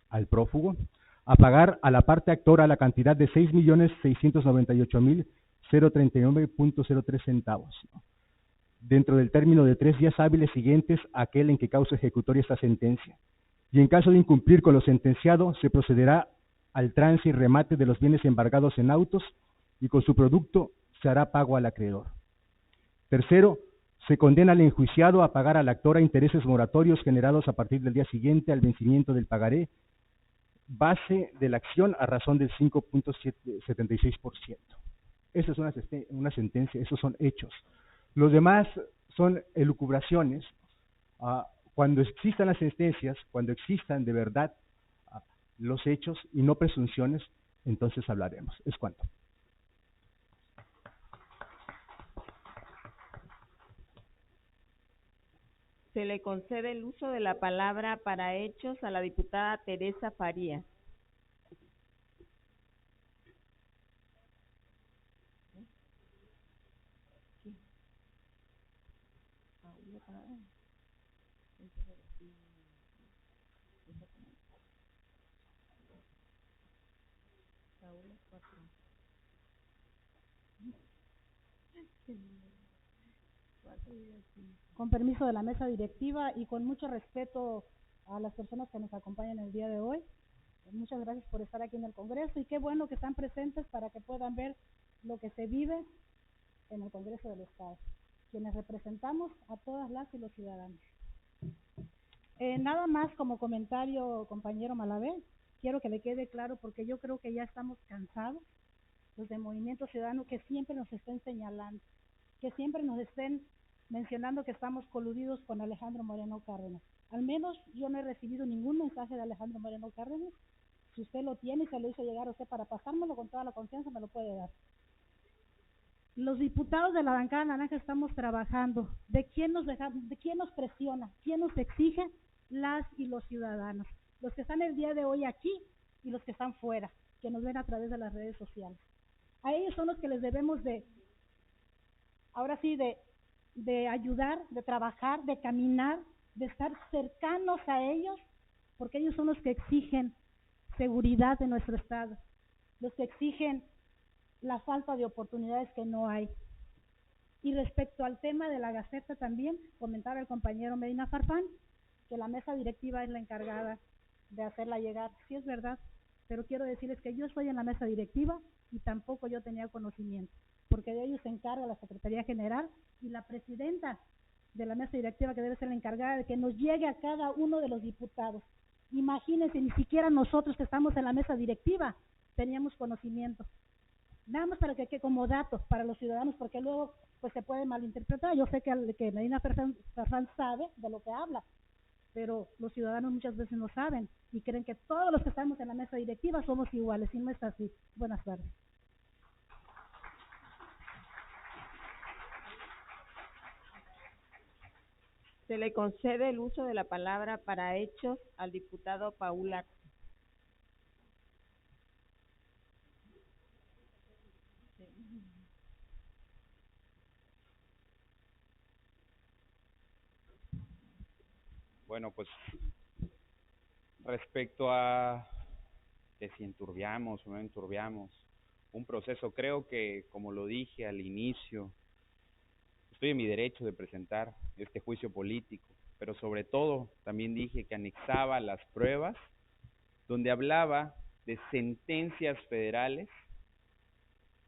al prófugo, a pagar a la parte actora la cantidad de 6.698.039.03 centavos, ¿no? Dentro del término de 3 días hábiles siguientes a aquel en que cause ejecutoria esta sentencia. Y en caso de incumplir con lo sentenciado, se procederá al trance y remate de los bienes embargados en autos y con su producto se hará pago al acreedor. Tercero, se condena al enjuiciado a pagar al actor a intereses moratorios generados a partir del día siguiente al vencimiento del pagaré, base de la acción a razón del 5.76%. Esa es una sentencia, esos son hechos. Los demás son elucubraciones. Cuando existan las sentencias, cuando existan de verdad los hechos y no presunciones, entonces hablaremos. Es cuanto. Se le concede el uso de la palabra para hechos a la diputada Teresa Farías. Con permiso de la mesa directiva y con mucho respeto a las personas que nos acompañan el día de hoy, muchas gracias por estar aquí en el Congreso y qué bueno que están presentes para que puedan ver lo que se vive en el Congreso del Estado, quienes representamos a todas las y los ciudadanos. Nada más como comentario, compañero Malavé, quiero que le quede claro porque yo creo que ya estamos cansados los de Movimiento Ciudadano que siempre nos estén señalando, que siempre nos estén mencionando que estamos coludidos con Alejandro Moreno Cárdenas. Al menos yo no he recibido ningún mensaje de Alejandro Moreno Cárdenas. Si usted lo tiene y se lo hizo llegar a usted para pasármelo con toda la confianza, me lo puede dar. Los diputados de la bancada naranja estamos trabajando. ¿De quién nos presiona? ¿Quién nos exige? Las y los ciudadanos. Los que están el día de hoy aquí y los que están fuera, que nos ven a través de las redes sociales. A ellos son los que les debemos ahora sí, de ayudar, de trabajar, de caminar, de estar cercanos a ellos, porque ellos son los que exigen seguridad de nuestro Estado, los que exigen la falta de oportunidades que no hay. Y respecto al tema de la Gaceta también, comentaba el compañero Medina Farfán, que la mesa directiva es la encargada de hacerla llegar. Sí es verdad, pero quiero decirles que yo estoy en la mesa directiva y tampoco yo tenía conocimiento, porque de ellos se encarga la Secretaría General y la presidenta de la mesa directiva, que debe ser la encargada de que nos llegue a cada uno de los diputados. Imagínense, ni siquiera nosotros que estamos en la mesa directiva teníamos conocimiento. Nada más para que como datos para los ciudadanos, porque luego pues se puede malinterpretar. Yo sé que Medina Farfán sabe de lo que habla, pero los ciudadanos muchas veces no saben y creen que todos los que estamos en la mesa directiva somos iguales, y no es así. Buenas tardes. Se le concede el uso de la palabra para hechos al diputado Paul Arce. Bueno, pues respecto a que si enturbiamos o no enturbiamos un proceso, creo que, como lo dije al inicio, estoy en mi derecho de presentar este juicio político, pero sobre todo también dije que anexaba las pruebas donde hablaba de sentencias federales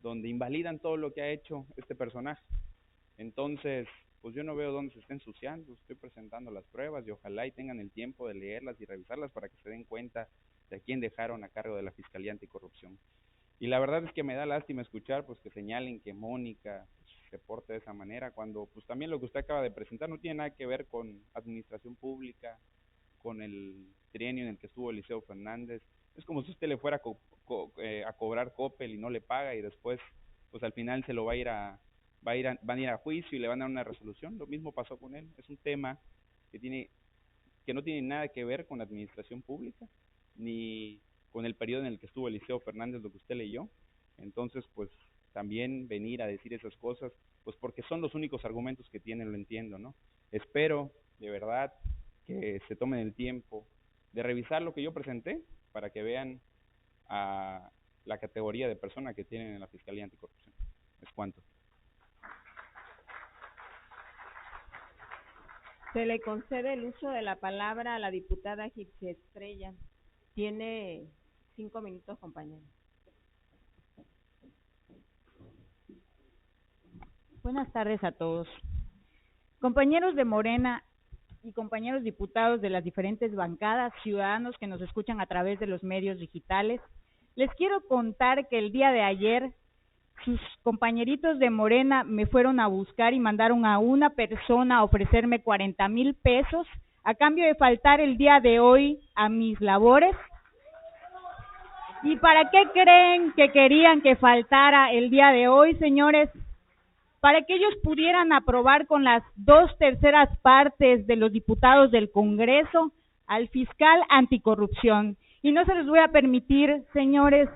donde invalidan todo lo que ha hecho este personaje. Entonces, pues yo no veo dónde se está ensuciando, estoy presentando las pruebas y ojalá y tengan el tiempo de leerlas y revisarlas para que se den cuenta de a quién dejaron a cargo de la Fiscalía Anticorrupción. Y la verdad es que me da lástima escuchar pues que señalen que Mónica se porte de esa manera, cuando pues también lo que usted acaba de presentar no tiene nada que ver con administración pública, con el trienio en el que estuvo Eliseo Fernández. Es como si usted le fuera a cobrar Coppel y no le paga y después pues al final se lo van a ir a juicio y le van a dar una resolución. Lo mismo pasó con él. Es un tema que no tiene nada que ver con la administración pública ni con el periodo en el que estuvo Eliseo Fernández, lo que usted leyó. Entonces, pues también venir a decir esas cosas, pues porque son los únicos argumentos que tienen, lo entiendo, ¿no? Espero, de verdad, que se tomen el tiempo de revisar lo que yo presenté para que vean a la categoría de persona que tienen en la Fiscalía Anticorrupción. Es cuanto. Se le concede el uso de la palabra a la diputada Gipsy Estrella. Tiene 5 minutos, compañero. Buenas tardes a todos. Compañeros de Morena y compañeros diputados de las diferentes bancadas, ciudadanos que nos escuchan a través de los medios digitales, les quiero contar que el día de ayer sus compañeritos de Morena me fueron a buscar y mandaron a una persona a ofrecerme 40,000 pesos a cambio de faltar el día de hoy a mis labores. ¿Y para qué creen que querían que faltara el día de hoy, señores? Para que ellos pudieran aprobar con las 2/3 partes de los diputados del Congreso al fiscal anticorrupción. Y no se les voy a permitir, señores,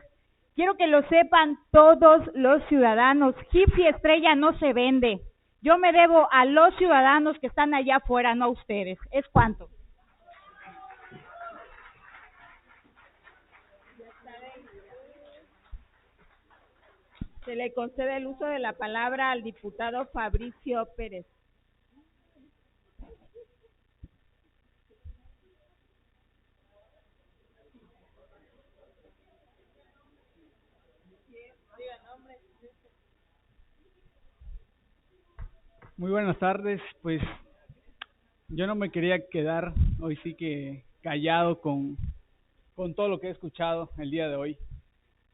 quiero que lo sepan todos los ciudadanos, Gipsy Estrella no se vende. Yo me debo a los ciudadanos que están allá afuera, no a ustedes. ¿Es cuánto? Se le concede el uso de la palabra al diputado Fabricio Pérez. Muy buenas tardes, pues yo no me quería quedar hoy sí que callado con todo lo que he escuchado el día de hoy.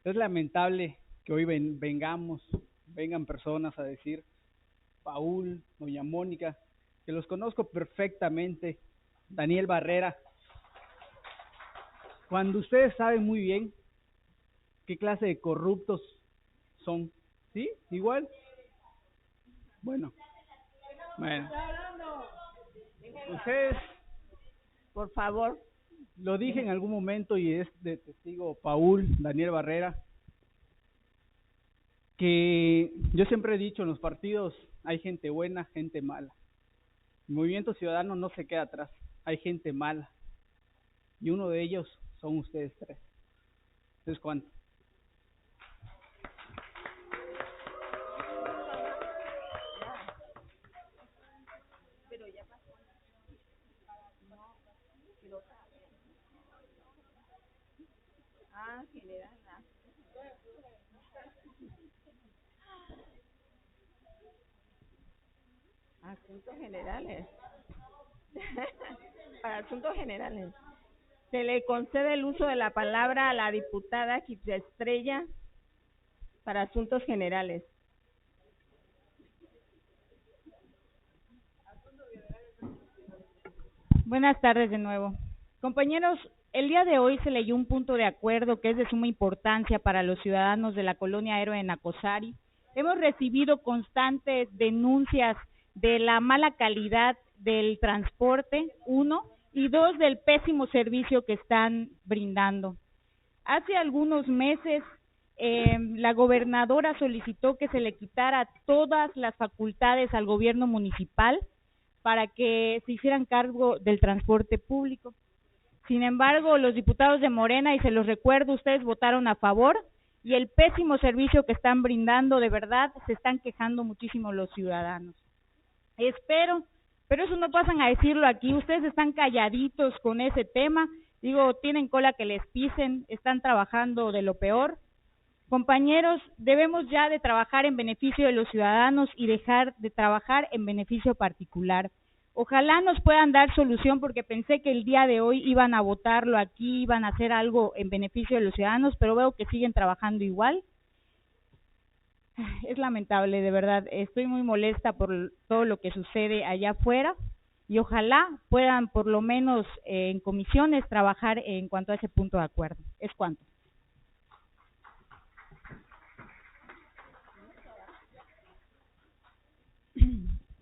Es lamentable que hoy vengan personas a decir, Paul, doña Mónica, que los conozco perfectamente, Daniel Barrera, cuando ustedes saben muy bien qué clase de corruptos son, ¿sí? Igual. Bueno, ustedes, por favor, lo dije en algún momento y es de testigo Paul, Daniel Barrera, que yo siempre he dicho en los partidos hay gente buena, gente mala. El Movimiento Ciudadano no se queda atrás, hay gente mala y uno de ellos son ustedes tres. ¿Es cuánto? General. Asuntos generales. Para asuntos generales. Se le concede el uso de la palabra a la diputada Gipsy Estrella para asuntos generales. Buenas tardes de nuevo. Compañeros, el día de hoy se leyó un punto de acuerdo que es de suma importancia para los ciudadanos de la colonia Héroe de Nacosari. Hemos recibido constantes denuncias de la mala calidad del transporte, 1, y 2, del pésimo servicio que están brindando. Hace algunos meses, la gobernadora solicitó que se le quitara todas las facultades al gobierno municipal para que se hicieran cargo del transporte público. Sin embargo, los diputados de Morena, y se los recuerdo, ustedes votaron a favor, y el pésimo servicio que están brindando, de verdad, se están quejando muchísimo los ciudadanos. Pero eso no pasan a decirlo aquí, ustedes están calladitos con ese tema, digo, tienen cola que les pisen, están trabajando de lo peor. Compañeros, debemos ya de trabajar en beneficio de los ciudadanos y dejar de trabajar en beneficio particular. Ojalá nos puedan dar solución, porque pensé que el día de hoy iban a votarlo aquí, iban a hacer algo en beneficio de los ciudadanos, pero veo que siguen trabajando igual. Es lamentable, de verdad, estoy muy molesta por todo lo que sucede allá afuera y ojalá puedan por lo menos en comisiones trabajar en cuanto a ese punto de acuerdo. Es cuanto.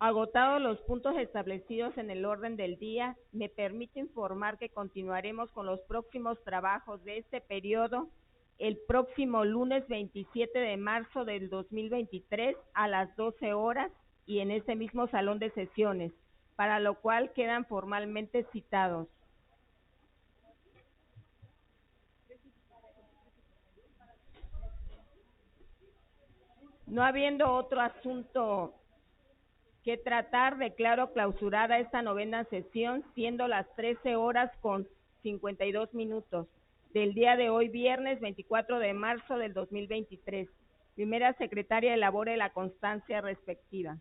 Agotados los puntos establecidos en el orden del día, me permite informar que continuaremos con los próximos trabajos de este periodo el próximo lunes 27 de marzo del 2023 a las 12 horas y en ese mismo salón de sesiones, para lo cual quedan formalmente citados. No habiendo otro asunto que tratar, declaro clausurada esta 9ª sesión, siendo las 13 horas con 52 minutos del día de hoy, viernes 24 de marzo del 2023. Primera secretaria, elabore la constancia respectiva.